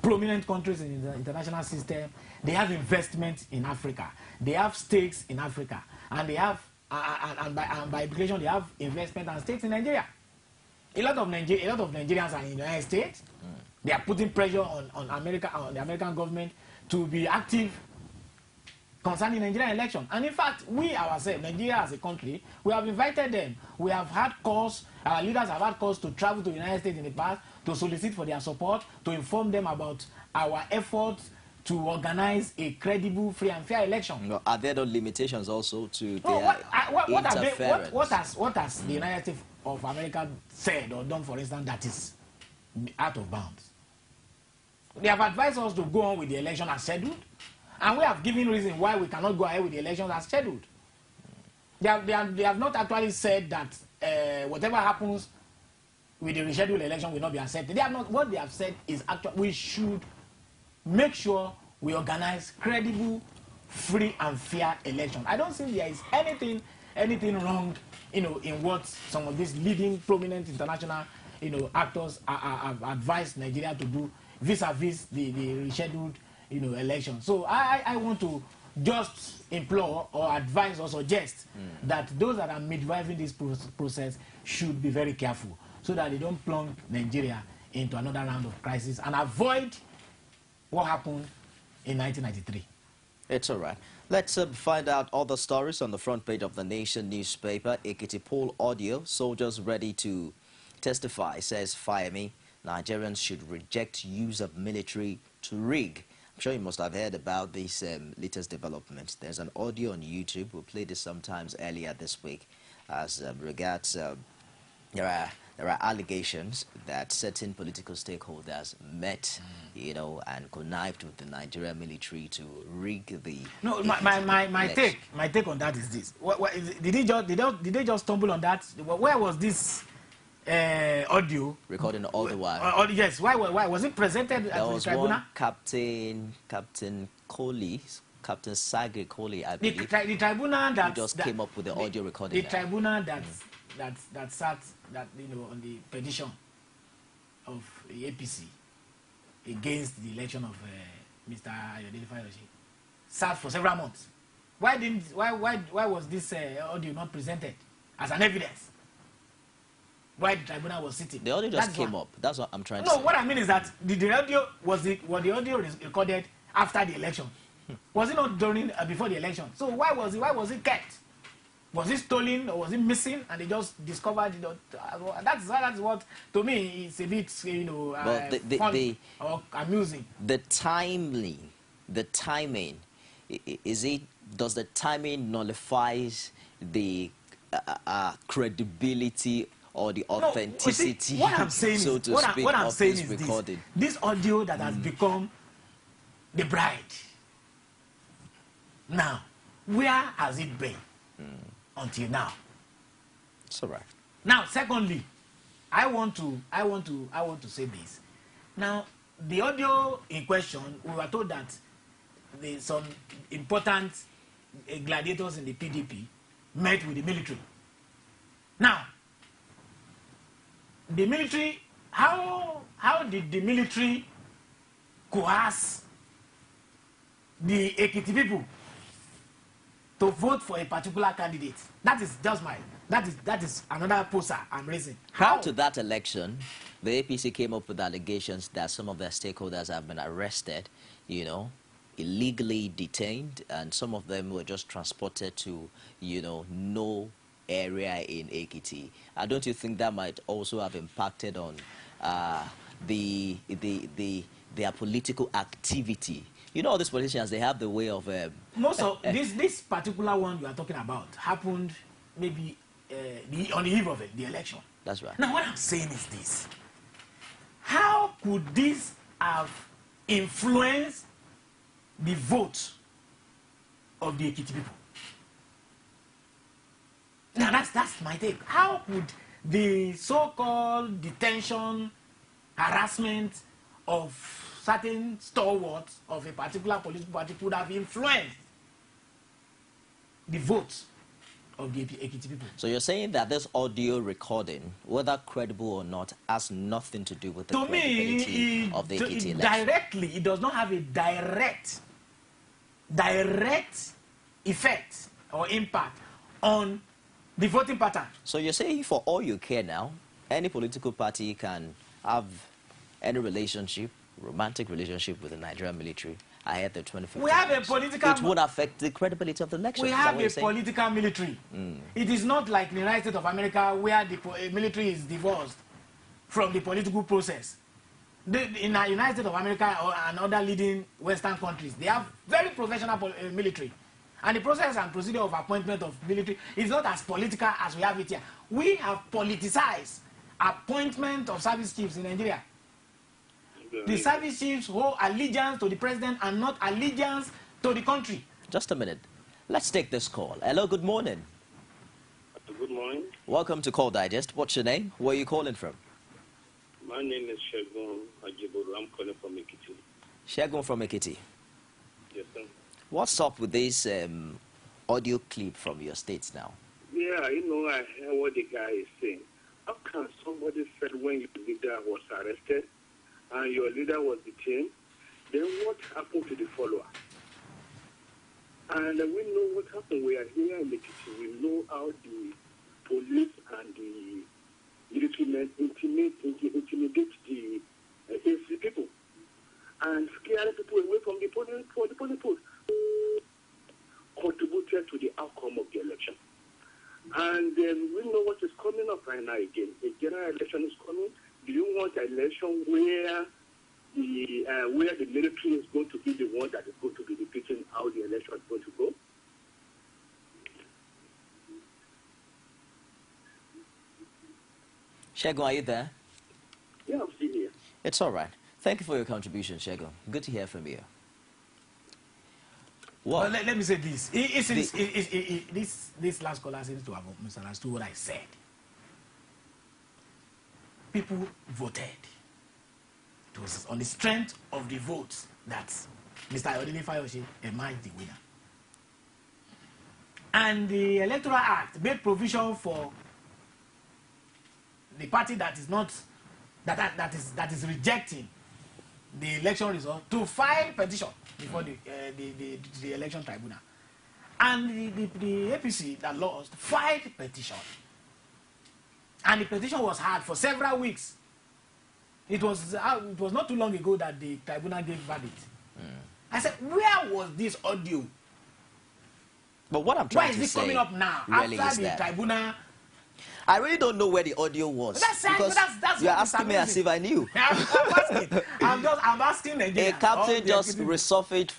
prominent countries in the international system, they have investment in Africa, they have stakes in Africa, and they have and by implication they have investment and stakes in Nigeria. A lot of Nigerians are in the United States. They are putting pressure on America, on the American government, to be active concerning Nigerian election. And in fact, we ourselves, Nigeria as a country, we have invited them. We have had calls, our leaders have had calls to travel to the United States in the past to solicit for their support, to inform them about our efforts to organize a credible, free and fair election. No, are there no limitations also to their interference? What has the United States of America said or done, for instance, that is out of bounds? They have advised us to go on with the election as scheduled, and we have given reason why we cannot go ahead with the election as scheduled. They have not actually said that whatever happens with the rescheduled election will not be accepted. They have not. What they have said is actually we should make sure we organize credible, free and fair election. I don't think there is anything wrong, you know, in what some of these leading prominent international, you know, actors have advised Nigeria to do vis-a-vis the rescheduled, you know, election. So I want to just implore or advise or suggest that those that are midwifing this process should be very careful, so that they don't plunge Nigeria into another round of crisis and avoid what happened in 1993. It's all right. Let's find out other stories on the front page of the Nation newspaper. Ekiti poll audio, soldiers ready to testify, says Fayemi. Nigerians should reject use of military to rig. I'm sure you must have heard about this latest development. There's an audio on YouTube. We played this sometimes earlier this week as regards there are allegations that certain political stakeholders met, you know, and connived with the Nigerian military to rig the. No, my take on that is this: did they just stumble on that? Where was this audio recording all the while? Yes. Why was it presented at the tribunal? One Captain Coley. Captain Sage Coley, I believe. The tribunal that just came up with the audio recording. The tribunal that sat you know on the petition of the APC against the election of Mr. Ayodele Fayoshi sat for several months. Why was this audio not presented as an evidence? Why the tribunal was sitting? The audio just came up. That's what I'm trying to say. No, what I mean is that the audio was the audio recorded after the election. Was it not during before the election? So why was it kept? Was it stolen or was it missing? And they just discovered it. That's what to me is a bit funny or amusing. The timing. Does the timing nullifies the credibility or the authenticity, what I'm saying so is, to speak, what I'm of saying this is recording? This audio that has become the bride. Now, where has it been until now? It's all right. Now, secondly, I want to say this. Now, the audio in question, we were told that some important gladiators in the PDP met with the military. Now, the military, how did the military coerce the Ekiti people to vote for a particular candidate? That is just that is another poster I'm raising. Prior to that election, the APC came up with allegations that some of their stakeholders have been arrested, illegally detained, and some of them were just transported to, no area in Ekiti. Don't you think that might also have impacted on their political activity? All these politicians, they have the way of... Most of this particular one you are talking about happened maybe on the eve of the election. That's right. Now, what I'm saying is this. How could this have influenced the vote of the Ekiti people? Now, that's my take. How could the so-called detention, harassment of certain stalwarts of a particular political party could have influenced the vote of the Ekiti people? So you're saying that this audio recording, whether credible or not, has nothing to do with the credibility of the Ekiti election? Directly, it does not have a direct effect or impact on the voting pattern. So you're saying, for all you care now, any political party can have any relationship, romantic relationship with the Nigerian military ahead the 2015. We have a political... It would affect the credibility of the election. We have a political military. It is not like the United States of America where the military is divorced from the political process. In the United States of America and other leading Western countries, they have very professional military. And the process and procedure of appointment of military is not as political as we have it here. We have politicized appointment of service chiefs in Nigeria. The service chiefs hold allegiance to the president and not allegiance to the country. Just a minute. Let's take this call. Hello, good morning. Good morning. Welcome to Call Digest. What's your name? Where are you calling from? My name is Shegun Ajibodu. I'm calling from Ekiti. Shegun from Ekiti. Yes, sir. What's up with this audio clip from your states now? Yeah, I heard what the guy is saying. How can somebody say when your leader was arrested and your leader was detained, then what happened to the follower? And we know what happened. We are here in the kitchen. We know how the police and the military men intimidate the ANC people and scare people away from the polling booth. Contributed to the outcome of the election. And we know what is coming up right now again. A general election is coming. Do you want an election where the military is going to be the one that is going to be dictating how the election is going to go? Shegun, are you there? Yeah, I'm still here. It's all right. Thank you for your contribution, Shegun. Good to hear from you. Well, let me say this. This last caller seems to have misunderstood what I said. People voted. It was on the strength of the votes that Mr. Ayodele Fayose emerged the winner. And the Electoral Act made provision for the party that is not that is rejecting the election result to file petition before the election tribunal. And the APC that lost filed a petition. And the petition was heard for several weeks. It was not too long ago that the tribunal gave verdict. I said, where was this audio? But what I'm trying to say, why is it coming up now really after the tribunal? I really don't know where the audio was. That's you're asking me as if I knew. I'm asking again. A captain just resurfaced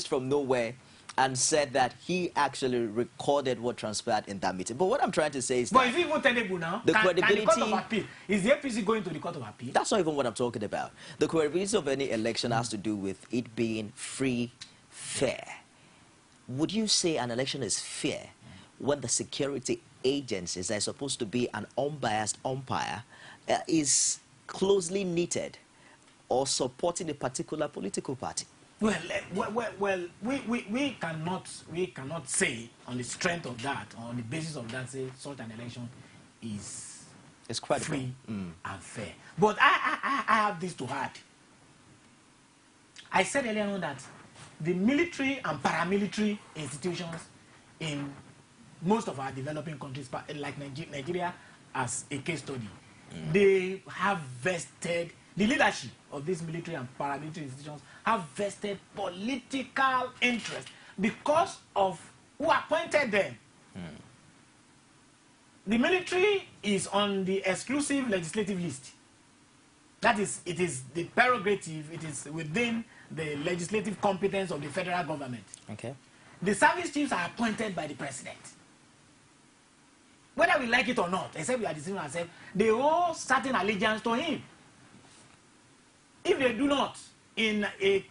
from nowhere and said that he actually recorded what transpired in that meeting. But what I'm trying to say is that... But is it even tenable now? The credibility... Can the Court of Appeal... Is the APC going to the Court of Appeal? That's not even what I'm talking about. The credibility of any election has to do with it being free, fair. Would you say an election is fair when the security agencies that are supposed to be an unbiased umpire is closely knitted or supporting a particular political party? Well, we cannot say on the strength of that, or on the basis of that, say such an election is free and fair. But I have this to add. I said earlier on that the military and paramilitary institutions in most of our developing countries, like Nigeria as a case study, they have vested, the leadership of these military and paramilitary institutions have vested political interest because of who appointed them. The military is on the exclusive legislative list. That is, it is the prerogative, it is within the legislative competence of the federal government. Okay. The service chiefs are appointed by the president. Whether we like it or not, except we are deceiving ourselves, they owe certain allegiance to him. If they do not, in a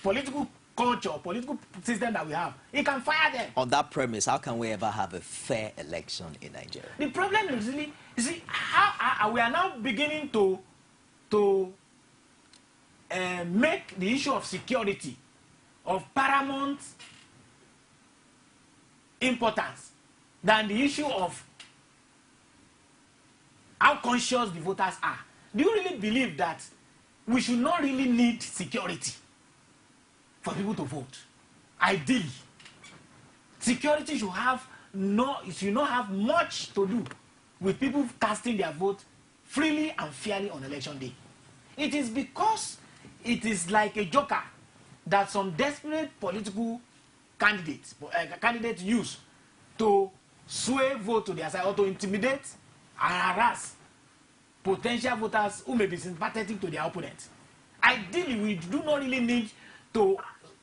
political culture, political system that we have, he can fire them. On that premise, how can we ever have a fair election in Nigeria? The problem is really, you see, how we are now beginning to make the issue of security of paramount importance than the issue of how conscious the voters are. Do you really believe that we should not really need security for people to vote? Ideally, security should not have much to do with people casting their vote freely and fairly on election day. It is because it is like a joker that some desperate political candidates use to sway vote to their side or to intimidate and harass potential voters who may be sympathetic to their opponents. Ideally, we do not really need to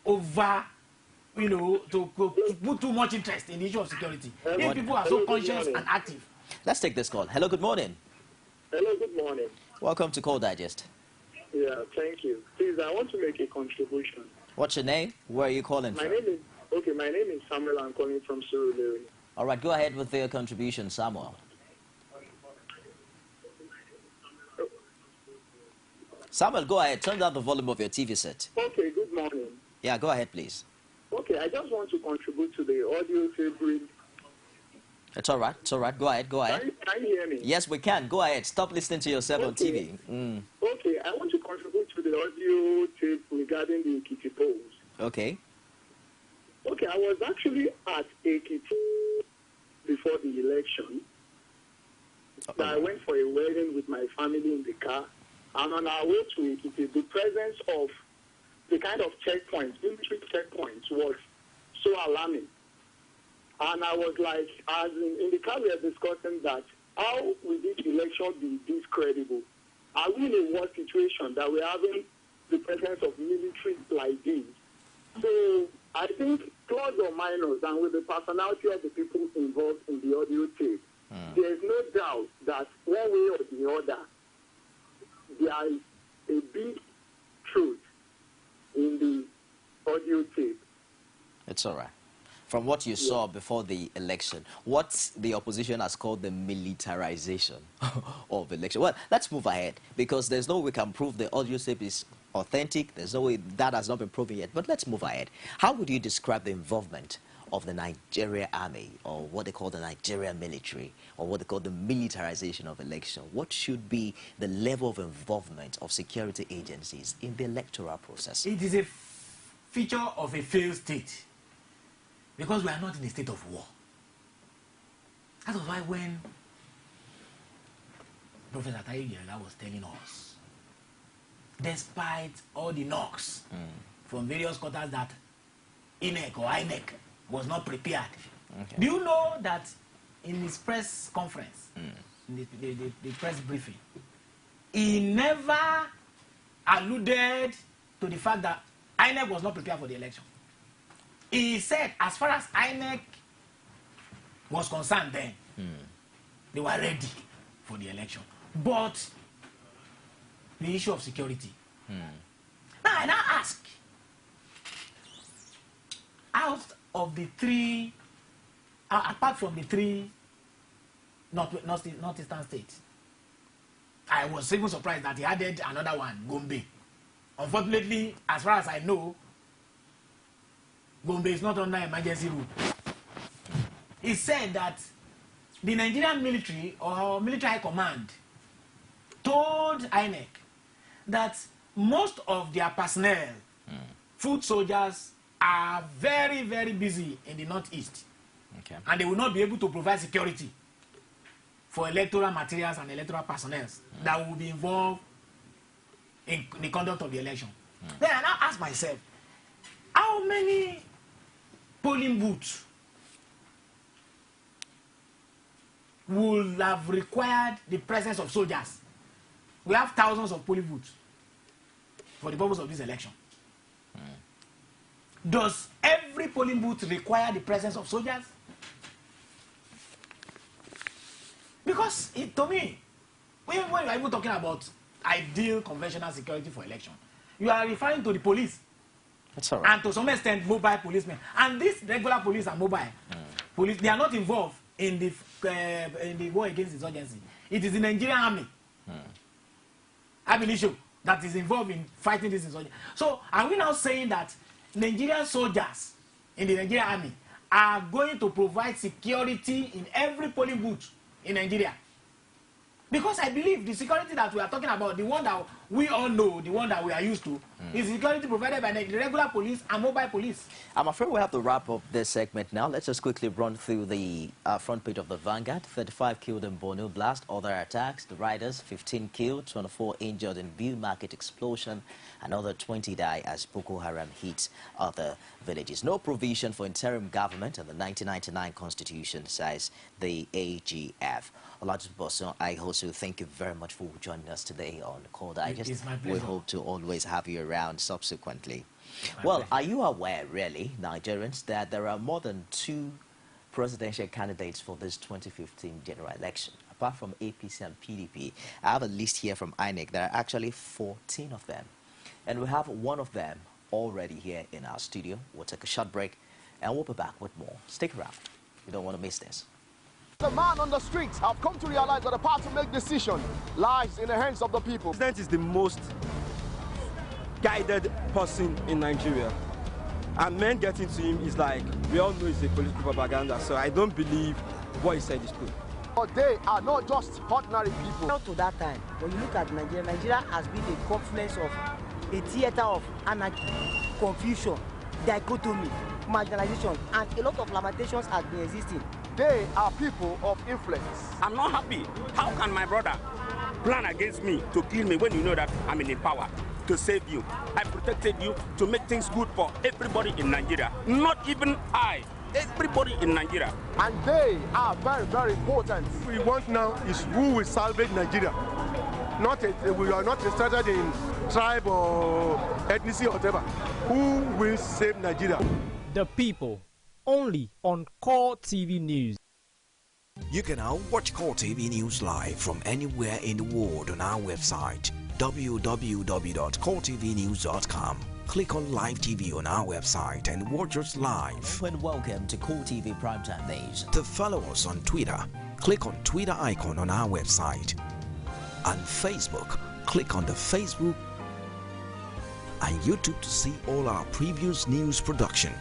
to put too much interest in the issue of security. If people are so conscious and active. Let's take this call. Hello, good morning. Hello, good morning. Welcome to Call Digest. Yeah, thank you. Please, I want to make a contribution. What's your name? Where are you calling from? My name is Samuel. I'm calling from Surulere. All right, go ahead with your contribution, Samuel. Samuel, go ahead. Turn down the volume of your TV set. Okay, good morning. Yeah, go ahead, please. Okay, I just want to contribute to the audio tape. It's all right. It's all right. Go ahead. Go ahead. Can you hear me? Yes, we can. Go ahead. Stop listening to yourself on TV. Okay, I want to contribute to the audio tape regarding the Ekiti polls. Okay. Okay, I was actually at Ekiti before the election. I went for a wedding with my family in the car. And on our way to Ekiti, the presence of the kind of checkpoints, military checkpoints, was so alarming. And I was like, as in the car we are discussing that, how will this election be this credible? Are we in a war situation that we're having the presence of military like this? So I think plus or minus, and with the personality of the people involved in the audio tape, there is no doubt that one way or the other, there is a big truth in the audio tape. It's all right. From what you saw before the election, what the opposition has called the militarization of election. Well, let's move ahead, because there's no way we can prove the audio tape is authentic. There's no way that has not been proven yet. But let's move ahead. How would you describe the involvement of the Nigeria army, or what they call the Nigerian military, or what they call the militarization of election? What should be the level of involvement of security agencies in the electoral process? It is a feature of a failed state. because we are not in a state of war. That was why when Professor Taye Yelda was telling us, despite all the knocks from various quarters that INEC was not prepared, do you know that in his press conference, in the press briefing, he never alluded to the fact that INEC was not prepared for the election. He said, as far as INEC was concerned then, they were ready for the election. But the issue of security. Now I now ask, out of the three, apart from the three northeastern states, I was even surprised that he added another one, Gombe. Unfortunately, as far as I know, Gombe is not under emergency rule. He said that the Nigerian military or military high command told INEC that most of their personnel, foot soldiers, are very, very busy in the northeast. And they will not be able to provide security for electoral materials and electoral personnel that will be involved in the conduct of the election. Then I now ask myself, how many polling booths would have required the presence of soldiers? We have thousands of polling booths for the purpose of this election. Does every polling booth require the presence of soldiers? Because to me, when you are even talking about ideal conventional security for election, you are referring to the police. That's all right. And to some extent, mobile policemen. And these regular police and mobile police, they are not involved in the war against insurgency. It is the Nigerian army, Abilisho, that is involved in fighting this insurgency. So are we now saying that Nigerian soldiers in the Nigerian army are going to provide security in every polling booth in Nigeria? Because I believe the security that we are talking about, the one that we all know, the one that we are used to, is security provided by the regular police and mobile police. I'm afraid we have to wrap up this segment now. Let's just quickly run through the front page of the Vanguard. 35 killed in Borno blast, other attacks, the riders, 15 killed, 24 injured in Bill Market explosion, another 20 die as Boko Haram hits other villages. No provision for interim government in the 1999 constitution, says the AGF. Olajubosun, I also thank you very much for joining us today on Call Digest. It's my pleasure. We hope to always have you around subsequently. Well, are you aware, really, Nigerians, that there are more than 2 presidential candidates for this 2015 general election? Apart from APC and PDP, I have a list here from INEC. There are actually 14 of them. And we have one of them already here in our studio. We'll take a short break, and we'll be back with more. Stick around. You don't want to miss this. The man on the streets have come to realize that the power to make decisions lies in the hands of the people. The president is the most guided person in Nigeria. And men getting to him is like, we all know it's a political propaganda, so I don't believe what he said is true. But they are not just ordinary people. Up to that time, when you look at Nigeria, Nigeria has been a confluence of a theater of anarchy, confusion, dichotomy, marginalization, and a lot of lamentations have been existing. They are people of influence. I'm not happy. How can my brother plan against me to kill me when you know that I'm in power to save you? I protected you to make things good for everybody in Nigeria. Not even I. Everybody in Nigeria. And they are very, very important. What we want now is who will salvage Nigeria. We are not interested in tribe or ethnicity or whatever. Who will save Nigeria? The people. Only on Core TV News. You can now watch Core TV News live from anywhere in the world on our website www.coretvnews.com. Click on Live TV on our website and watch us live. And welcome to Core TV Primetime News. To follow us on Twitter, click on Twitter icon on our website. On Facebook, click on the Facebook and YouTube to see all our previous news production.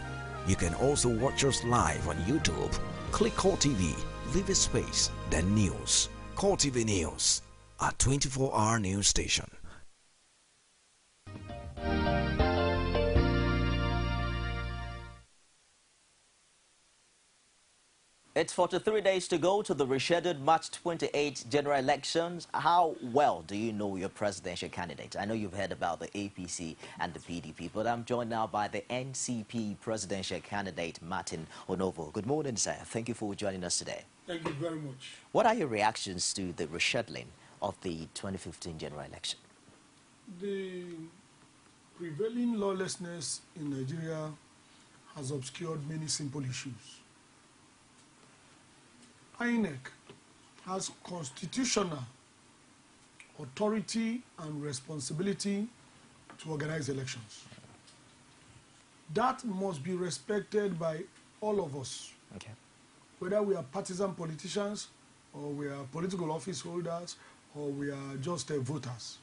You can also watch us live on YouTube. Click Core TV, leave a space, then News. Core TV News, a 24-hour news station. It's 43 days to go to the rescheduled March 28 general elections. How well do you know your presidential candidates? I know you've heard about the APC and the PDP, but I'm joined now by the NCP presidential candidate, Martin ONOVO. Good morning, sir. Thank you for joining us today. Thank you very much. What are your reactions to the rescheduling of the 2015 general election? The prevailing lawlessness in Nigeria has obscured many simple issues. INEC has constitutional authority and responsibility to organize elections. That must be respected by all of us, okay, whether we are partisan politicians or we are political office holders or we are just voters.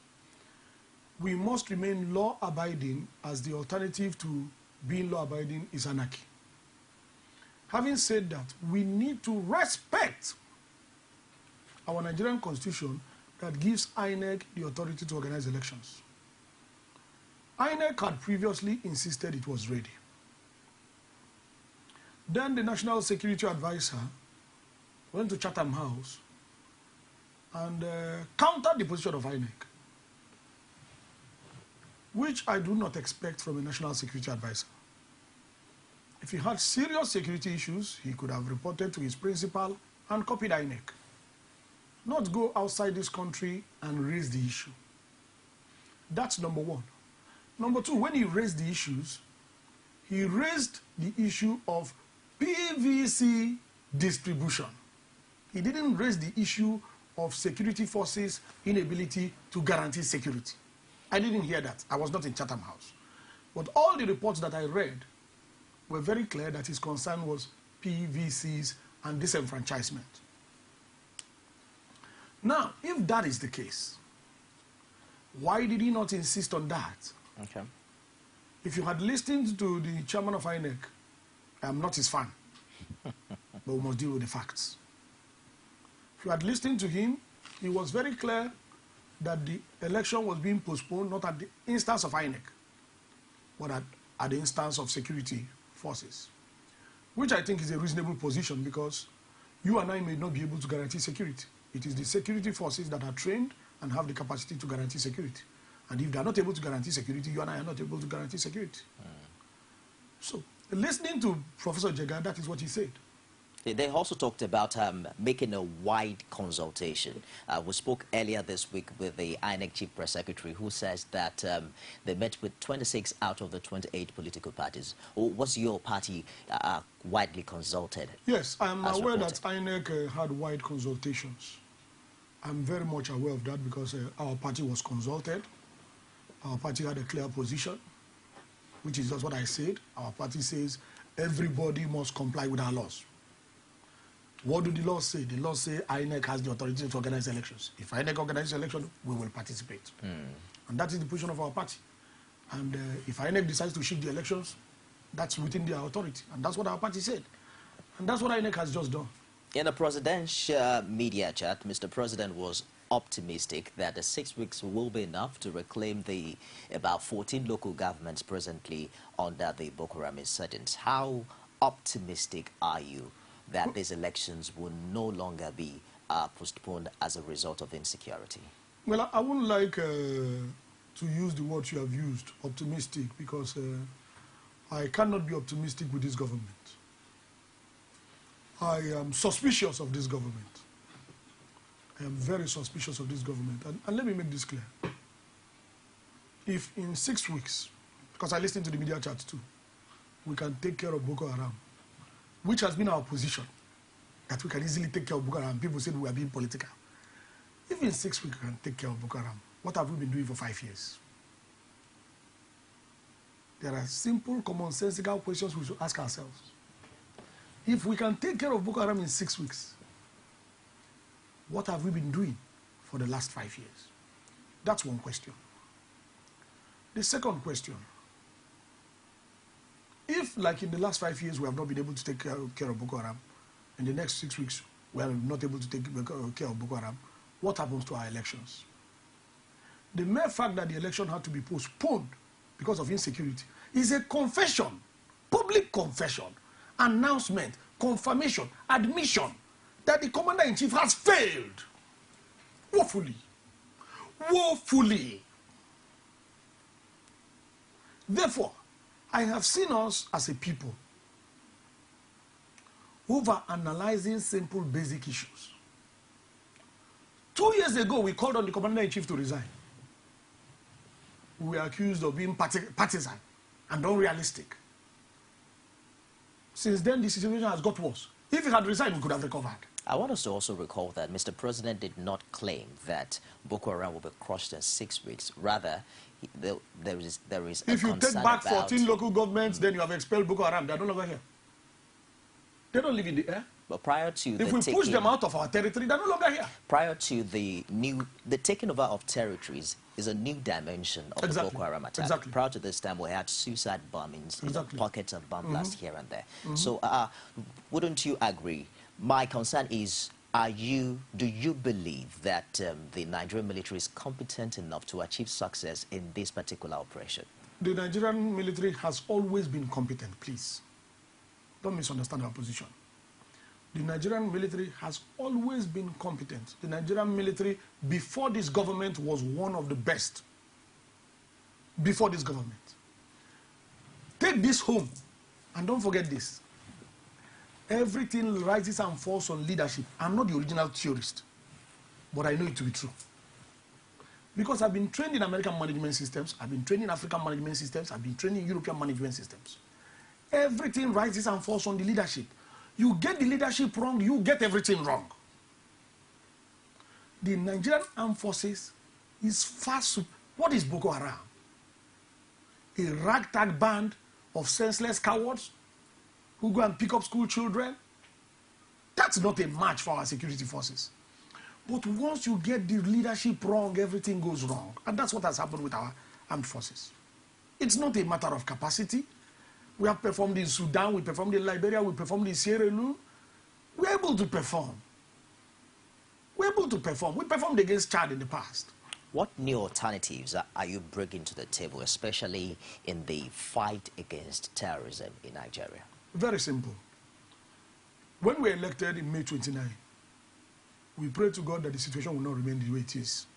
We must remain law-abiding, as the alternative to being law-abiding is anarchy. Having said that, we need to respect our Nigerian constitution that gives INEC the authority to organize elections. INEC had previously insisted it was ready. Then the National Security Advisor went to Chatham House and countered the position of INEC, which I do not expect from a National Security Advisor. If he had serious security issues, he could have reported to his principal and copied INEC. Not go outside this country and raise the issue. That's number one. Number two, when he raised the issues, he raised the issue of PVC distribution. He didn't raise the issue of security forces' inability to guarantee security. I didn't hear that. I was not in Chatham House. But all the reports that I read were very clear that his concern was PVCs and disenfranchisement. Now, if that is the case, why did he not insist on that? Okay. If you had listened to the chairman of INEC, I'm not his fan, but we must deal with the facts. If you had listened to him, he was very clear that the election was being postponed not at the instance of INEC, but at the instance of security forces, which I think is a reasonable position, because you and I may not be able to guarantee security. It is the security forces that are trained and have the capacity to guarantee security. And if they are not able to guarantee security, you and I are not able to guarantee security. So, listening to Professor Jega, that is what he said. They also talked about making a wide consultation. We spoke earlier this week with the INEC Chief Press Secretary, who says that they met with 26 out of the 28 political parties. Was your party widely consulted? Yes, I'm aware that INEC had wide consultations. I'm very much aware of that because our party was consulted. Our party had a clear position, which is just what I said. Our party says everybody must comply with our laws. What do the laws say? The laws say INEC has the authority to organize elections. If INEC organizes elections, we will participate. And that is the position of our party. And if INEC decides to shift the elections, that's within their authority. And that's what our party said. And that's what INEC has just done. In a presidential media chat, Mr. President was optimistic that the 6 weeks will be enough to reclaim the about 14 local governments presently under the Boko Haram insurgents. How optimistic are you that these elections will no longer be postponed as a result of insecurity? Well, I wouldn't like to use the words you have used, optimistic, because I cannot be optimistic with this government. I am suspicious of this government. I am very suspicious of this government. And let me make this clear. If in 6 weeks, because I listened to the media chat too, we can take care of Boko Haram, which has been our position, that we can easily take care of Boko Haram. People said we are being political. If in 6 weeks we can take care of Boko Haram, what have we been doing for 5 years? There are simple, commonsensical questions we should ask ourselves. If we can take care of Boko Haram in 6 weeks, what have we been doing for the last 5 years? That's one question. The second question, if, like in the last 5 years, we have not been able to take care of Boko Haram, in the next 6 weeks, we are not able to take care of Boko Haram, what happens to our elections? The mere fact that the election had to be postponed because of insecurity is a confession, public confession, announcement confirmation, admission that the commander-in-chief has failed woefully. Woefully. Therefore, I have seen us as a people over-analyzing simple basic issues. 2 years ago, we called on the commander-in-chief to resign. We were accused of being partisan and unrealistic. Since then, the situation has got worse. If he had resigned, we could have recovered. I want us to also recall that Mr. President did not claim that Boko Haram will be crushed in 6 weeks. Rather, there is a if you take back about 14 local governments, then you have expelled Boko Haram. They are no longer here. They don't live in the air. But prior to if we push them out of our territory, they're no longer here. Prior to the taking over of territories is a new dimension of the Boko Haram attack. Exactly. Prior to this time, we had suicide bombings, pockets of bomb blasts here and there. So, wouldn't you agree? My concern is, do you believe that the Nigerian military is competent enough to achieve success in this particular operation? The Nigerian military has always been competent, please. Don't misunderstand our position. The Nigerian military has always been competent. The Nigerian military, before this government, was one of the best. Before this government. Take this home, and don't forget this. Everything rises and falls on leadership. I'm not the original theorist, but I know it to be true. Because I've been trained in American management systems, I've been trained in African management systems, I've been trained in European management systems. Everything rises and falls on the leadership. You get the leadership wrong, you get everything wrong. The Nigerian Armed Forces is far superior. What is Boko Haram? A ragtag band of senseless cowards who go and pick up school children? That's not a match for our security forces. But once you get the leadership wrong, everything goes wrong. And that's what has happened with our armed forces. It's not a matter of capacity. We have performed in Sudan, we performed in Liberia, we performed in Sierra Leone. We're able to perform. We're able to perform. We performed against Chad in the past. What new alternatives are you bringing to the table, especially in the fight against terrorism in Nigeria? Very simple. When we were elected in May 29, we prayed to God that the situation will not remain the way it is.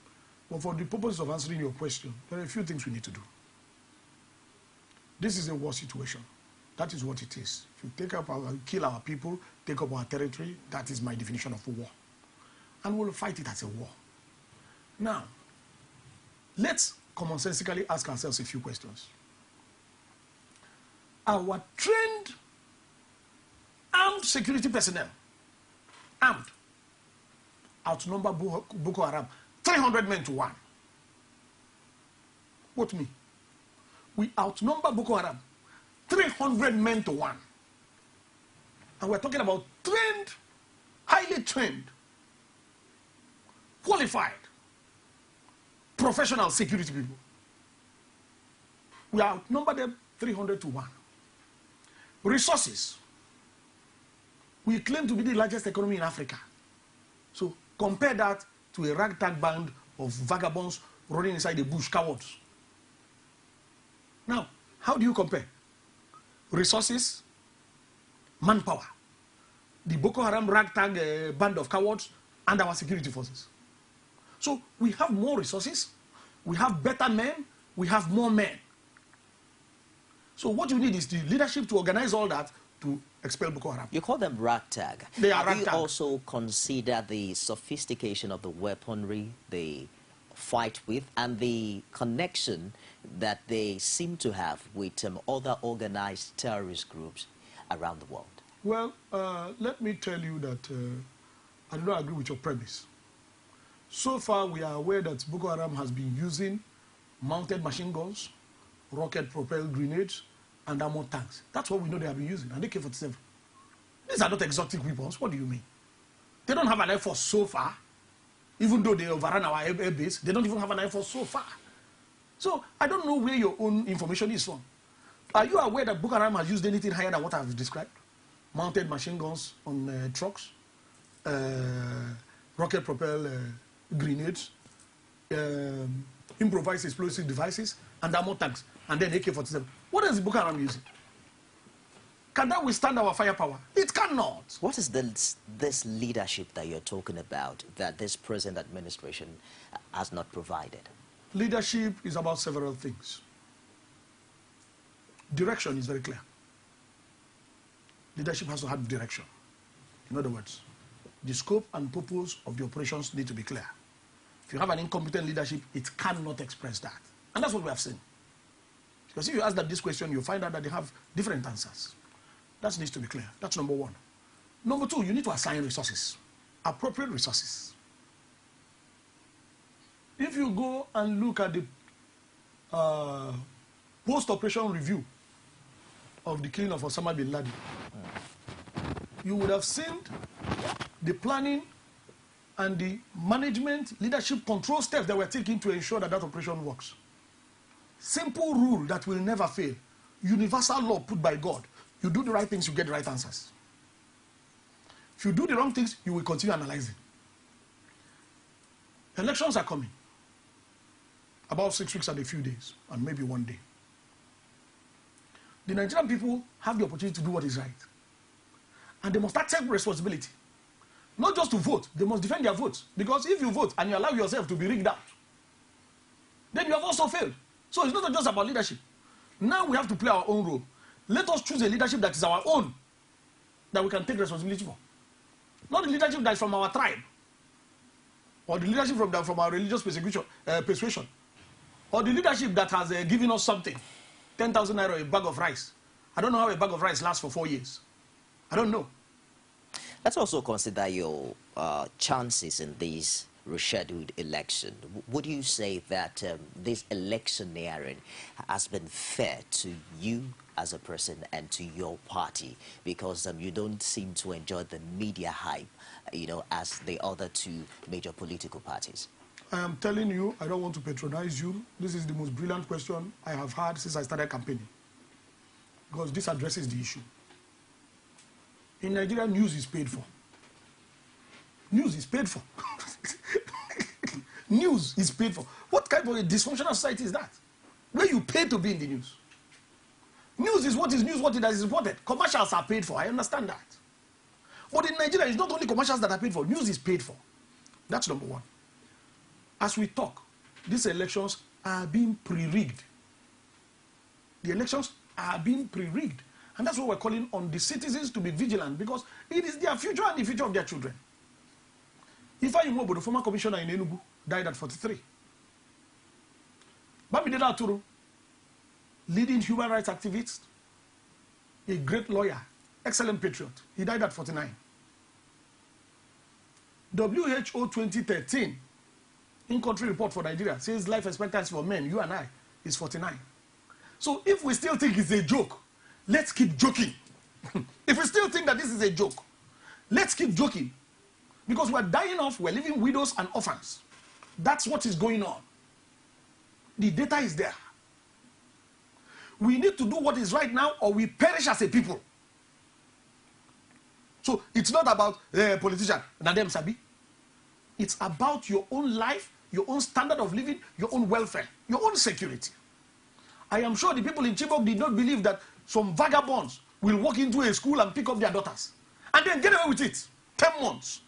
But for the purpose of answering your question, there are a few things we need to do. This is a war situation. That is what it is. If you kill our people, take up our territory, that is my definition of a war. And we'll fight it as a war. Now, let's commonsensically ask ourselves a few questions. Our trained armed security personnel, armed, outnumber Boko Haram 300 men to 1. What me? We outnumber Boko Haram 300 men to 1. And we're talking about trained, highly trained, qualified, professional security people. We outnumber them 300 to 1. Resources. We claim to be the largest economy in Africa. So compare that to a ragtag band of vagabonds running inside the bush, cowards. Now, how do you compare? Resources, manpower, the Boko Haram ragtag band of cowards, and our security forces. So we have more resources, we have better men, we have more men. So what you need is the leadership to organize all that to expel Boko Haram. You call them ragtag. They are ragtag. ragtag. You also consider the sophistication of the weaponry they fight with and the connection that they seem to have with other organized terrorist groups around the world? Well, let me tell you that I do not agree with your premise. So far, we are aware that Boko Haram has been using mounted machine guns, rocket-propelled grenades, and armored tanks. That's what we know they have been using, and AK-47. These are not exotic weapons. What do you mean? They don't have an air force so far. Even though they overrun our air base, they don't even have an air force so far. So I don't know where your own information is from. Are you aware that Boko Haram has used anything higher than what I've described? Mounted machine guns on trucks, rocket-propelled grenades, improvised explosive devices, and armored tanks, and then AK-47. What is Boko Haram using? Can that withstand our firepower? It cannot. What is this leadership that you're talking about that this present administration has not provided? Leadership is about several things. Direction is very clear. Leadership has to have direction. In other words, the scope and purpose of the operations need to be clear. If you have an incompetent leadership, it cannot express that. And that's what we have seen. Because if you ask them this question, you'll find out that they have different answers. That needs to be clear. That's number one. Number two, you need to assign resources, appropriate resources. If you go and look at the post-operation review of the killing of Osama bin Laden, you would have seen the planning and the management, leadership, control steps that were taken to ensure that that operation works. Simple rule that will never fail. Universal law put by God. You do the right things, you get the right answers. If you do the wrong things, you will continue analyzing. Elections are coming. About 6 weeks and a few days, and maybe one day. The Nigerian people have the opportunity to do what is right. And they must accept responsibility. Not just to vote, they must defend their votes. Because if you vote and you allow yourself to be rigged out, then you have also failed. So it's not just about leadership. Now we have to play our own role. Let us choose a leadership that is our own, that we can take responsibility for. Not the leadership that is from our tribe, or the leadership from our religious persuasion, or the leadership that has given us something, 10,000 naira, a bag of rice. I don't know how a bag of rice lasts for 4 years. I don't know. Let's also consider your chances in this rescheduled election. Would you say that this electioneering has been fair to you as a person and to your party? Because you don't seem to enjoy the media hype, as the other two major political parties. I am telling you, I don't want to patronize you. This is the most brilliant question I have had since I started campaigning. Because this addresses the issue. In Nigeria, news is paid for. News is paid for. News is paid for. What kind of a dysfunctional society is that? Where you pay to be in the news. News is what it is reported. Commercials are paid for. I understand that. But in Nigeria, it's not only commercials that are paid for. News is paid for. That's number one. As we talk, these elections are being pre-rigged. The elections are being pre-rigged. And that's what we're calling on the citizens to be vigilant, because it is their future and the future of their children. Ifeanyi Nwobo, the former commissioner in Enugu, died at 43. Bamidele Aturu, leading human rights activist, a great lawyer, excellent patriot, he died at 49. WHO 2013, in-country report for Nigeria, says life expectancy for men, you and I, is 49. So if we still think it's a joke, let's keep joking. If we still think that this is a joke, let's keep joking. Because we're dying off, we're leaving widows and orphans. That's what is going on. The data is there. We need to do what is right now, or we perish as a people. So it's not about politician, Nadem Sabi. It's about your own life, your own standard of living, your own welfare, your own security. I am sure the people in Chibok did not believe that some vagabonds will walk into a school and pick up their daughters and then get away with it. 10 months.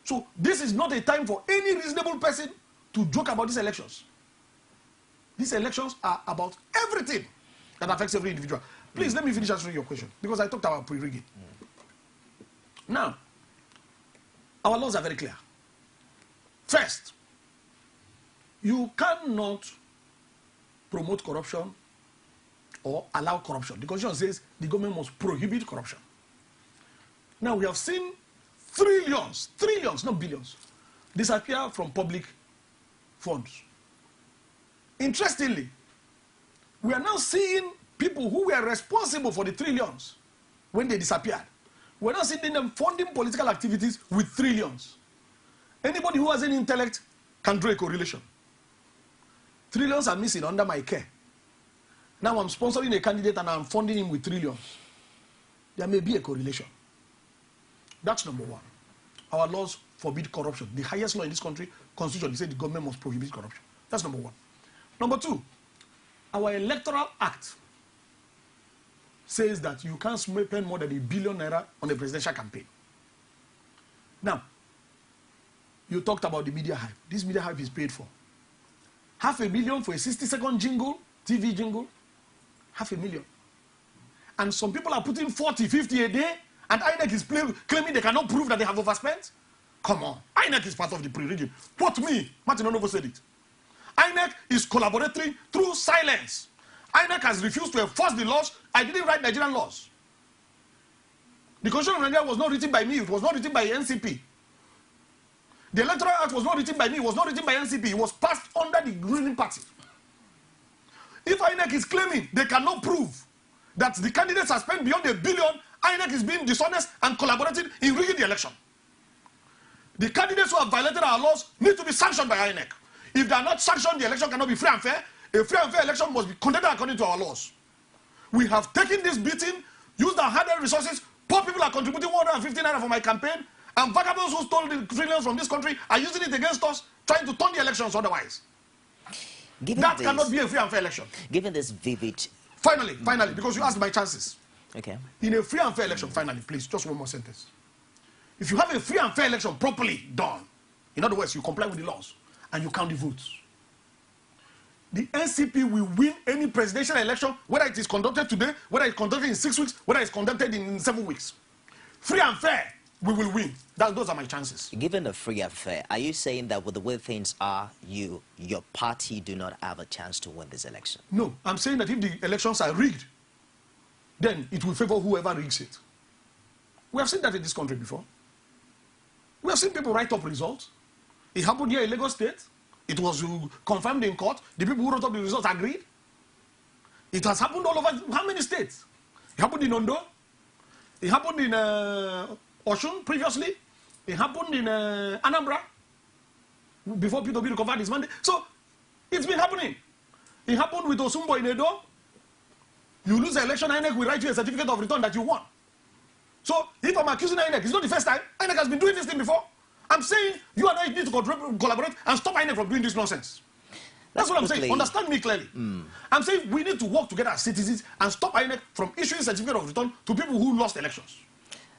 So this is not a time for any reasonable person to joke about these elections. These elections are about everything that affects every individual. Please let me finish answering your question, because I talked about pre-rigging. Now, our laws are very clear. First, you cannot promote corruption or allow corruption. The Constitution says the government must prohibit corruption. Now, we have seen trillions, not billions, disappear from public funds. Interestingly, we are now seeing people who were responsible for the trillions when they disappeared. We're now seeing them funding political activities with trillions. Anybody who has any intellect can draw a correlation. Trillions are missing under my care. Now I'm sponsoring a candidate and I'm funding him with trillions. There may be a correlation. That's number one. Our laws forbid corruption. The highest law in this country, Constitution, says the government must prohibit corruption. That's number one. Number two, our electoral act says that you can't spend more than £1 billion on a presidential campaign. Now, you talked about the media hype. This media hype is paid for. $500,000 for a 60-second jingle, TV jingle. $500,000. And some people are putting 40, 50 a day, and INEC is claiming they cannot prove that they have overspent. Come on. INEC is part of the pre-rigging. What me? Martin ONOVO said it. INEC is collaborating through silence. INEC has refused to enforce the laws. I didn't write Nigerian laws. The Constitution of Nigeria was not written by me. It was not written by NCP. The Electoral Act was not written by me. It was not written by NCP. It was passed under the ruling party. If INEC is claiming they cannot prove that the candidates have spent beyond $1 billion, INEC is being dishonest and collaborating in rigging the election. The candidates who have violated our laws need to be sanctioned by INEC. If they are not sanctioned, the election cannot be free and fair. A free and fair election must be conducted according to our laws. We have taken this beating, used our hard-earned resources. Poor people are contributing 150 naira for my campaign, and vagabonds who stole the trillions from this country are using it against us, trying to turn the elections otherwise. That cannot be a free and fair election. Given this vivid... Finally, because you asked my chances. Okay. In a free and fair election, finally, please, just one more sentence. If you have a free and fair election properly done, in other words, you comply with the laws, and you count the votes, the NCP will win any presidential election, whether it is conducted today, whether it's conducted in 6 weeks, whether it's conducted in 7 weeks. Free and fair, we will win. Those are my chances. Given the free and fair, are you saying that with the way things are, your party do not have a chance to win this election? No, I'm saying that if the elections are rigged, then it will favor whoever rigs it. We have seen that in this country before. We have seen people write up results. It happened here in Lagos State. It was confirmed in court. The people who wrote up the results agreed. It has happened all over. How many states? It happened in Ondo. It happened in Osun previously. It happened in Anambra before P2B recovered his mandate. So it's been happening. It happened with Osumbo in Edo. You lose the election, INEC will write you a certificate of return that you won. So if I'm accusing INEC, it's not the first time. INEC has been doing this thing before. I'm saying you and I need to collaborate and stop INEC from doing this nonsense. That's what I'm saying. Understand me clearly. I'm saying we need to work together as citizens and stop INEC from issuing certificate of return to people who lost elections.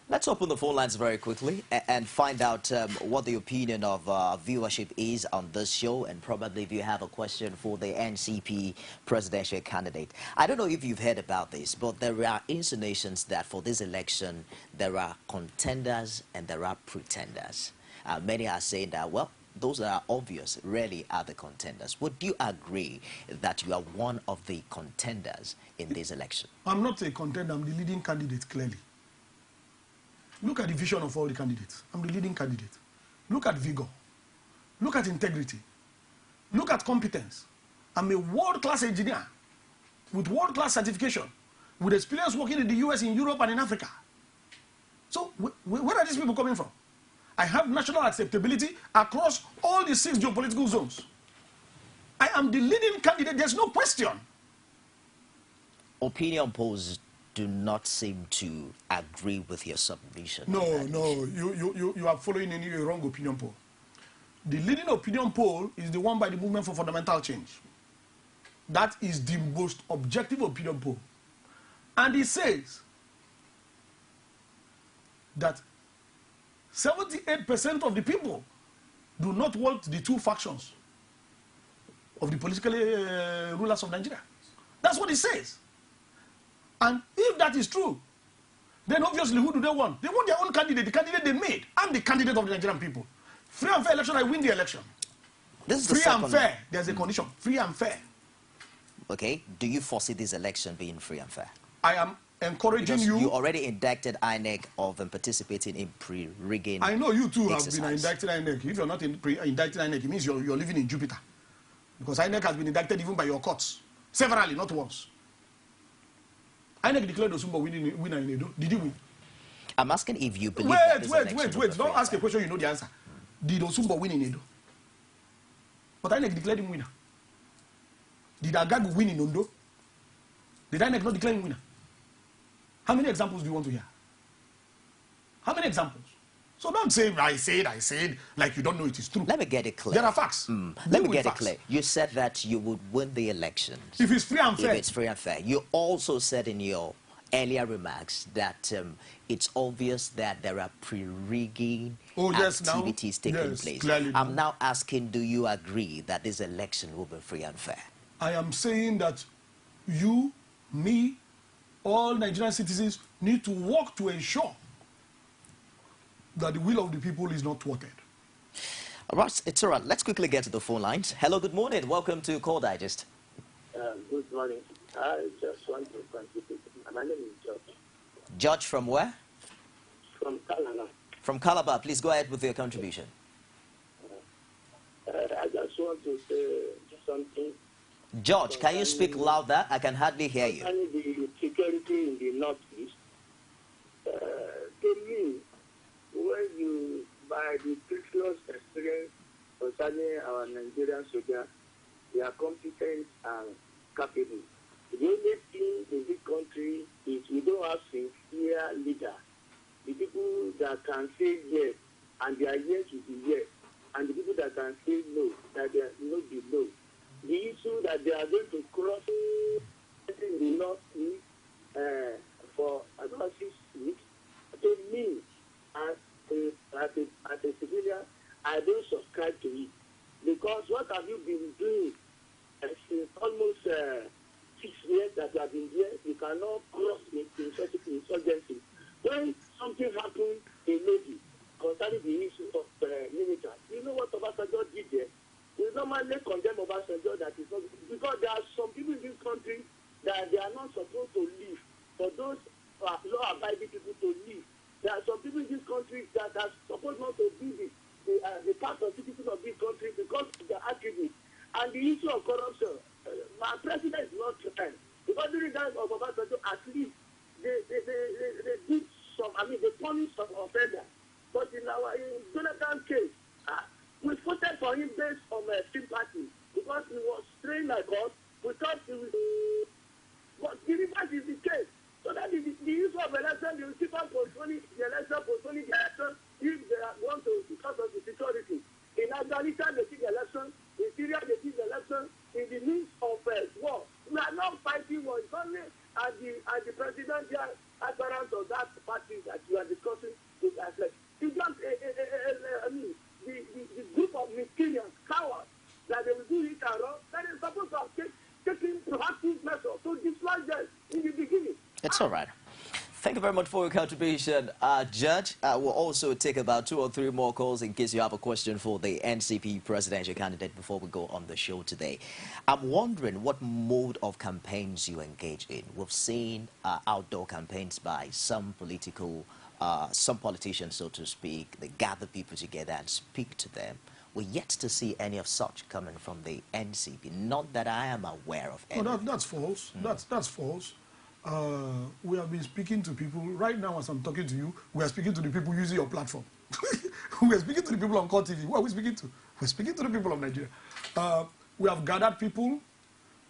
Let's open the phone lines very quickly and find out what the opinion of viewership is on this show, and probably if you have a question for the NCP presidential candidate. I don't know if you've heard about this, but there are insinuations that for this election, there are contenders and there are pretenders. Many are saying that, well, those that are obvious really are the contenders. Would you agree that you are one of the contenders in this election? I'm not a contender. I'm the leading candidate, clearly. Look at the vision of all the candidates. I'm the leading candidate. Look at vigor. Look at integrity. Look at competence. I'm a world-class engineer with world-class certification, with experience working in the US, in Europe, and in Africa. So where are these people coming from? I have national acceptability across all the 6 geopolitical zones. I am the leading candidate. There's no question. Opinion polls do not seem to agree with your submission. No, you are following a wrong opinion poll. The leading opinion poll is the one by the Movement for Fundamental Change. That is the most objective opinion poll. And it says that 78% of the people do not want the 2 factions of the political rulers of Nigeria. That's what it says. And if that is true, then obviously who do they want? They want their own candidate, the candidate they made. I'm the candidate of the Nigerian people. Free and fair election, I win the election. This is free and fair, there's a condition. Free and fair. Okay, do you foresee this election being free and fair? I am encouraging because you. You already indicted INEC of participating in pre-rigging. I know you too have been indicted INEC. If you're not indicted INEC, it means you're living in Jupiter. Because INEC has been indicted even by your courts. Severally, not once. INEC declared Osumbo winner in Edo. Did he win? I'm asking if you believe Wait. Don't ask a question you know the answer. Did Osumbo win in Edo? But INEC declared him winner. Did Agagu win in Ondo? Did INEC not declare him winner? How many examples do you want to hear? How many examples? So don't say, I said, like you don't know it is true. Let me get it clear. There are facts. Let me get it clear. You said that you would win the elections. If it's free and fair. If it's free and fair. You also said in your earlier remarks that it's obvious that there are pre-rigging activities taking place. I'm now asking, do you agree that this election will be free and fair? I am saying that you, me, all Nigerian citizens need to work to ensure that the will of the people is not thwarted. All right, it's all right. Let's quickly get to the phone lines. Hello, good morning. Welcome to Call Digest. Good morning. I just want to contribute. My name is George. George from where? From Calabar. From Calabar. Please go ahead with your contribution. I just want to say something. George, can you speak louder? I can hardly hear you. The security in the Northeast, to me, when you, by the previous experience concerning our Nigerian soldiers, they are competent and capable. The only thing in this country is we don't have sincere leaders. The people that can say yes, and their yes will be yes, and the people that can say no, that they will not be no. The issue that they are going to cross in the Northeast for about 6 weeks, to me, as a civilian, I don't subscribe to it. Because what have you been doing since almost 6 years that you have been here? You cannot cross insurgency. When something happened in Navy concerning the issue of military, you know what Obasanjo did there? We normally condemn Obasanjo that is not, because there are some people in this country that they are not supposed to live. For those law-abiding people to live, there are some people in this country that are supposed not to be the part of citizens of this country because of their attributes. And the issue of corruption, my president is not trying. Because during that of Obasanjo, at least they did some, they punished some offenders. But in Jonathan's case, we voted for him based on sympathy because he was trained like us. We thought he was, but the reverse is the case. So that the issue of election, they will keep on postponing the election if they want to because of the security. In Afghanistan, they see the election. In Syria, they see the election. In the midst of war, we are not fighting war. It's only as the presidential appearance of that party that you are discussing is like it's just the group of mysterious cowards that they will do it around, that is supposed to have taken proactive measures to destroy them in the beginning. It's all right. Thank you very much for your contribution, Judge. We'll also take about 2 or 3 more calls in case you have a question for the NCP presidential candidate before we go on the show today. I'm wondering what mode of campaigns you engage in. We've seen outdoor campaigns by some politicians, so to speak. They gather people together and speak to them. We're yet to see any of such coming from the NCP. Not that I am aware of any. No, that's false. That's false. We have been speaking to people. Right now, as I'm talking to you, we are speaking to the people using your platform. We are speaking to the people on Core TV. Who are we speaking to? We're speaking to the people of Nigeria. We have gathered people.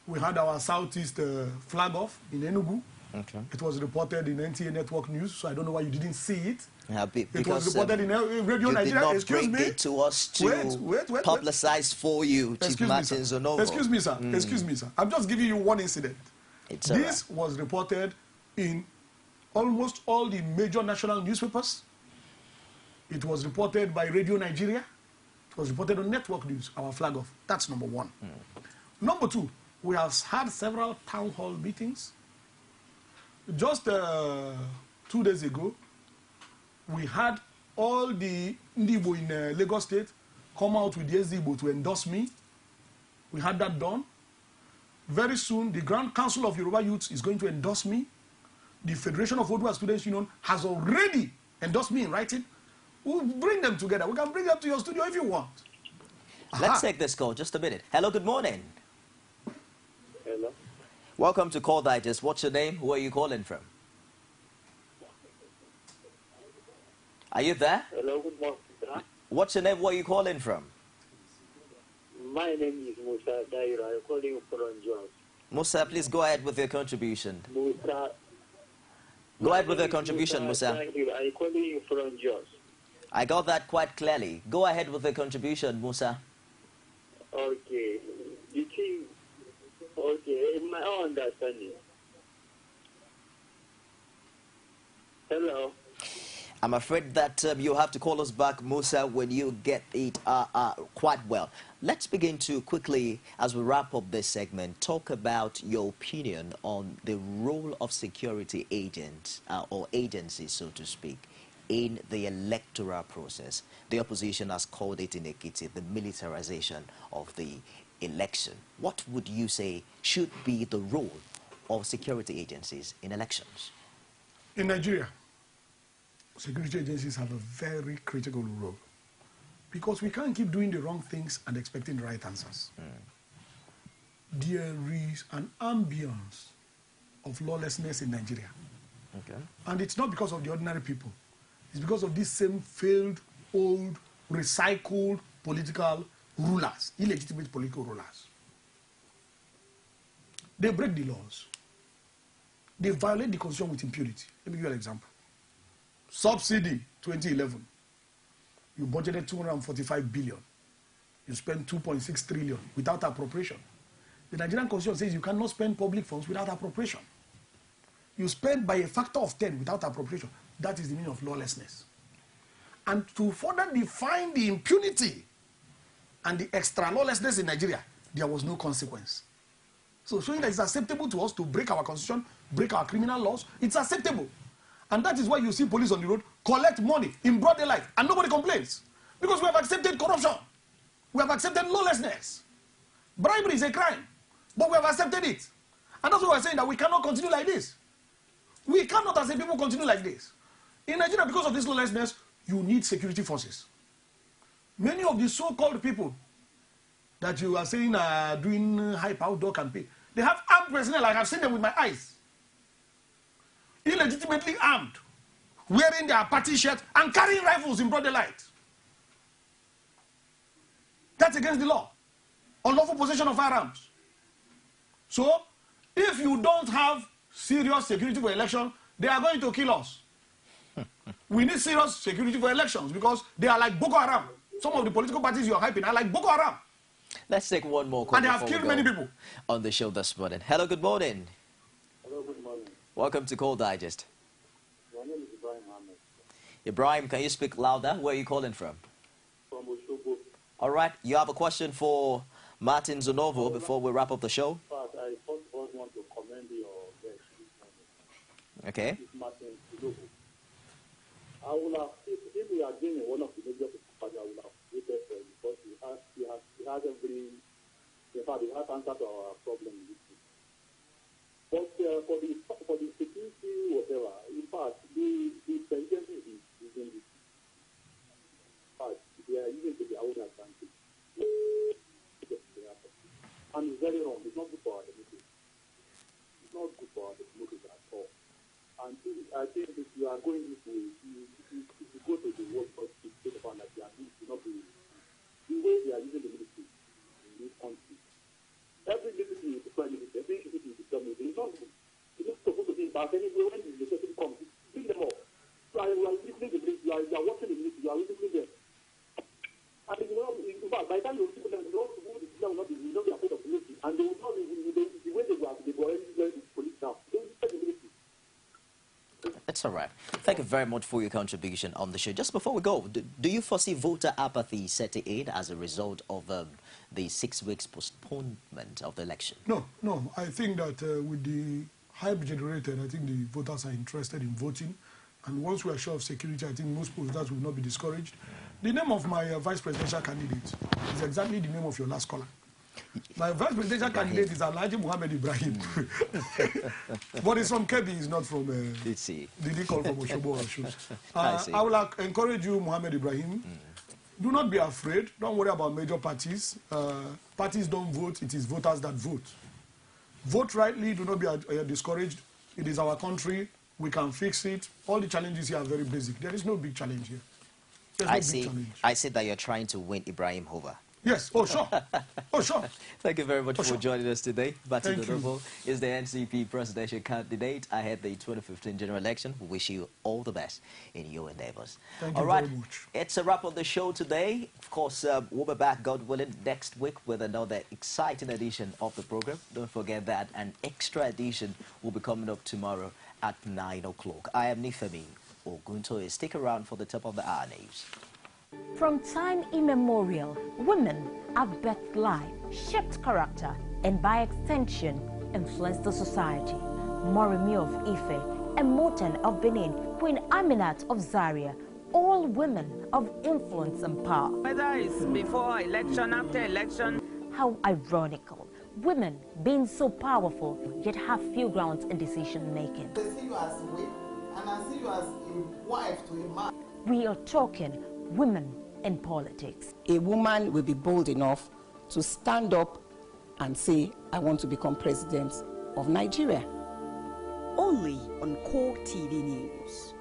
We had our Southeast flag off in Enugu. Okay. It was reported in NTA Network News, so I don't know why you didn't see it. Yeah, it was reported in Radio you Nigeria. Did not Excuse bring me. It to us to publicize for you, Chief Martins ONOVO. Excuse me, sir. Excuse me, sir. I'm just giving you one incident. This was reported in almost all the major national newspapers. It was reported by Radio Nigeria. It was reported on Network News, our flag off. That's number 1. Number 2, we have had several town hall meetings. Just 2 days ago, we had all the Ndibo in Lagos State come out with the SDbo to endorse me. We had that done. Very soon, the Grand Council of Yoruba Youths is going to endorse me. The Federation of Odua Students Union has already endorsed me in writing. We'll bring them together. We can bring them to your studio if you want. Let's take this call. Just a minute. Hello, good morning. Hello. Welcome to Call Digest. What's your name? Who are you calling from? Are you there? Hello, good morning, sir. What's your name? Where are you calling from? My name is Musa Daira. I'm calling you from Jos. Musa, please go ahead with your contribution. Musa. Go ahead with your contribution, Musa. Thank you. I'm calling you from Jos. I got that quite clearly. Go ahead with the contribution, Musa. Okay. You think, okay, in my own understanding, Hello. I'm afraid that you'll have to call us back, Musa, when you get it quite well. Let's begin to quickly, as we wrap up this segment, talk about your opinion on the role of security agents or agencies, so to speak, in the electoral process. The opposition has called it in Ekiti the militarization of the election. What would you say should be the role of security agencies in elections? In Nigeria, security agencies have a very critical role because we can't keep doing the wrong things and expecting the right answers. There is an ambience of lawlessness in Nigeria. Okay. And it's not because of the ordinary people. It's because of these same failed, old, recycled political rulers, illegitimate political rulers. They break the laws. They violate the constitution with impunity. Let me give you an example. Subsidy, 2011. You budgeted 245 billion. You spent 2.6 trillion without appropriation. The Nigerian constitution says you cannot spend public funds without appropriation. You spend by a factor of 10 without appropriation. That is the meaning of lawlessness. And to further define the impunity and the extra lawlessness in Nigeria, there was no consequence. So showing that it's acceptable to us to break our constitution, break our criminal laws, it's acceptable. And that is why you see police on the road collect money in broad daylight and nobody complains. Because we have accepted corruption. We have accepted lawlessness. Bribery is a crime, but we have accepted it. And that's why we're saying that we cannot continue like this. We cannot as a people continue like this. In Nigeria, because of this lawlessness, you need security forces. Many of the so-called people that you are saying are doing hype outdoor campaign, they have armed personnel. I have seen them with my eyes. Illegitimately armed, wearing their party shirts and carrying rifles in broad daylight. That's against the law. Unlawful possession of firearms. So, if you don't have serious security for election, they are going to kill us. We need serious security for elections because they are like Boko Haram. Some of the political parties you are hyping are like Boko Haram. Let's take one more call. And they have killed many people on the show this morning. Hello, good morning. Hello, good morning. Welcome to Call Digest. My name is Ibrahim Ahmed. Ibrahim, can you speak louder? Where are you calling from? From Oshobo. All right, you have a question for Martin ONOVO before we wrap up the show? But I first of all want to commend your guest this morning. Okay. This is Martin ONOVO. I would have, if we are doing one of the major parties, I would have waited for him because he has every, in fact, he has answer to our problem in this case. But for the security, whatever, in fact, the presidency is using this. In fact, they are using it to their own advantage. And it's very wrong. It's not good for our democracy. It's not good for our democracy at all. And I think if you are going this way, if you go to the world for the state of that they are not the way they are using the military in this country. Every military is different military. Every military is different military. It's not good. It's not supposed to be bad. Anyway, when the military comes, bring them up. You are listening to the military. You are watching the military. You are listening to them. And you know, in fact, by the time you listen to them, you will not be afraid of the military. And they will not be the way they go out. They go already going to police now. They will respect the military. It's all right. Thank you very much for your contribution on the show. Just before we go, do you foresee voter apathy setting in as a result of the 6 weeks postponement of the election? No. I think that with the hype generated, I think the voters are interested in voting. And once we are sure of security, I think most voters will not be discouraged. The name of my vice presidential candidate is exactly the name of your last caller. My vice presidential candidate is Alhaji Muhammad Ibrahim. But he's from Kebbi, he's not from... Did he call from Oshobo or Osun? I will encourage you, Muhammad Ibrahim. Do not be afraid. Don't worry about major parties. Parties don't vote. It is voters that vote. Vote rightly. Do not be discouraged. It is our country. We can fix it. All the challenges here are very basic. There is no big challenge here. I see that you're trying to win Ibrahim over. Yes, oh sure. Oh sure. Thank you very much for joining us today. Martin ONOVO is the NCP presidential candidate ahead the 2015 general election. We wish you all the best in your endeavors. Thank you very much. It's a wrap on the show today. Of course, we'll be back, God willing, next week with another exciting edition of the program. Don't forget that an extra edition will be coming up tomorrow at 9 o'clock. I am Nifemi Oguntoye. Stick around for the top of the hour news. From time immemorial, women have birthed life, shaped character, and by extension, influenced the society. Moremi of Ife, Emoten of Benin, Queen Aminat of Zaria, all women of influence and power. Whether it's before election, after election. How ironical. Women being so powerful, yet have few grounds in decision making. I see you as a wife, and I see you as a wife to a man. We are talking women in politics. A woman will be bold enough to stand up and say, I want to become president of Nigeria. Only on Core TV News.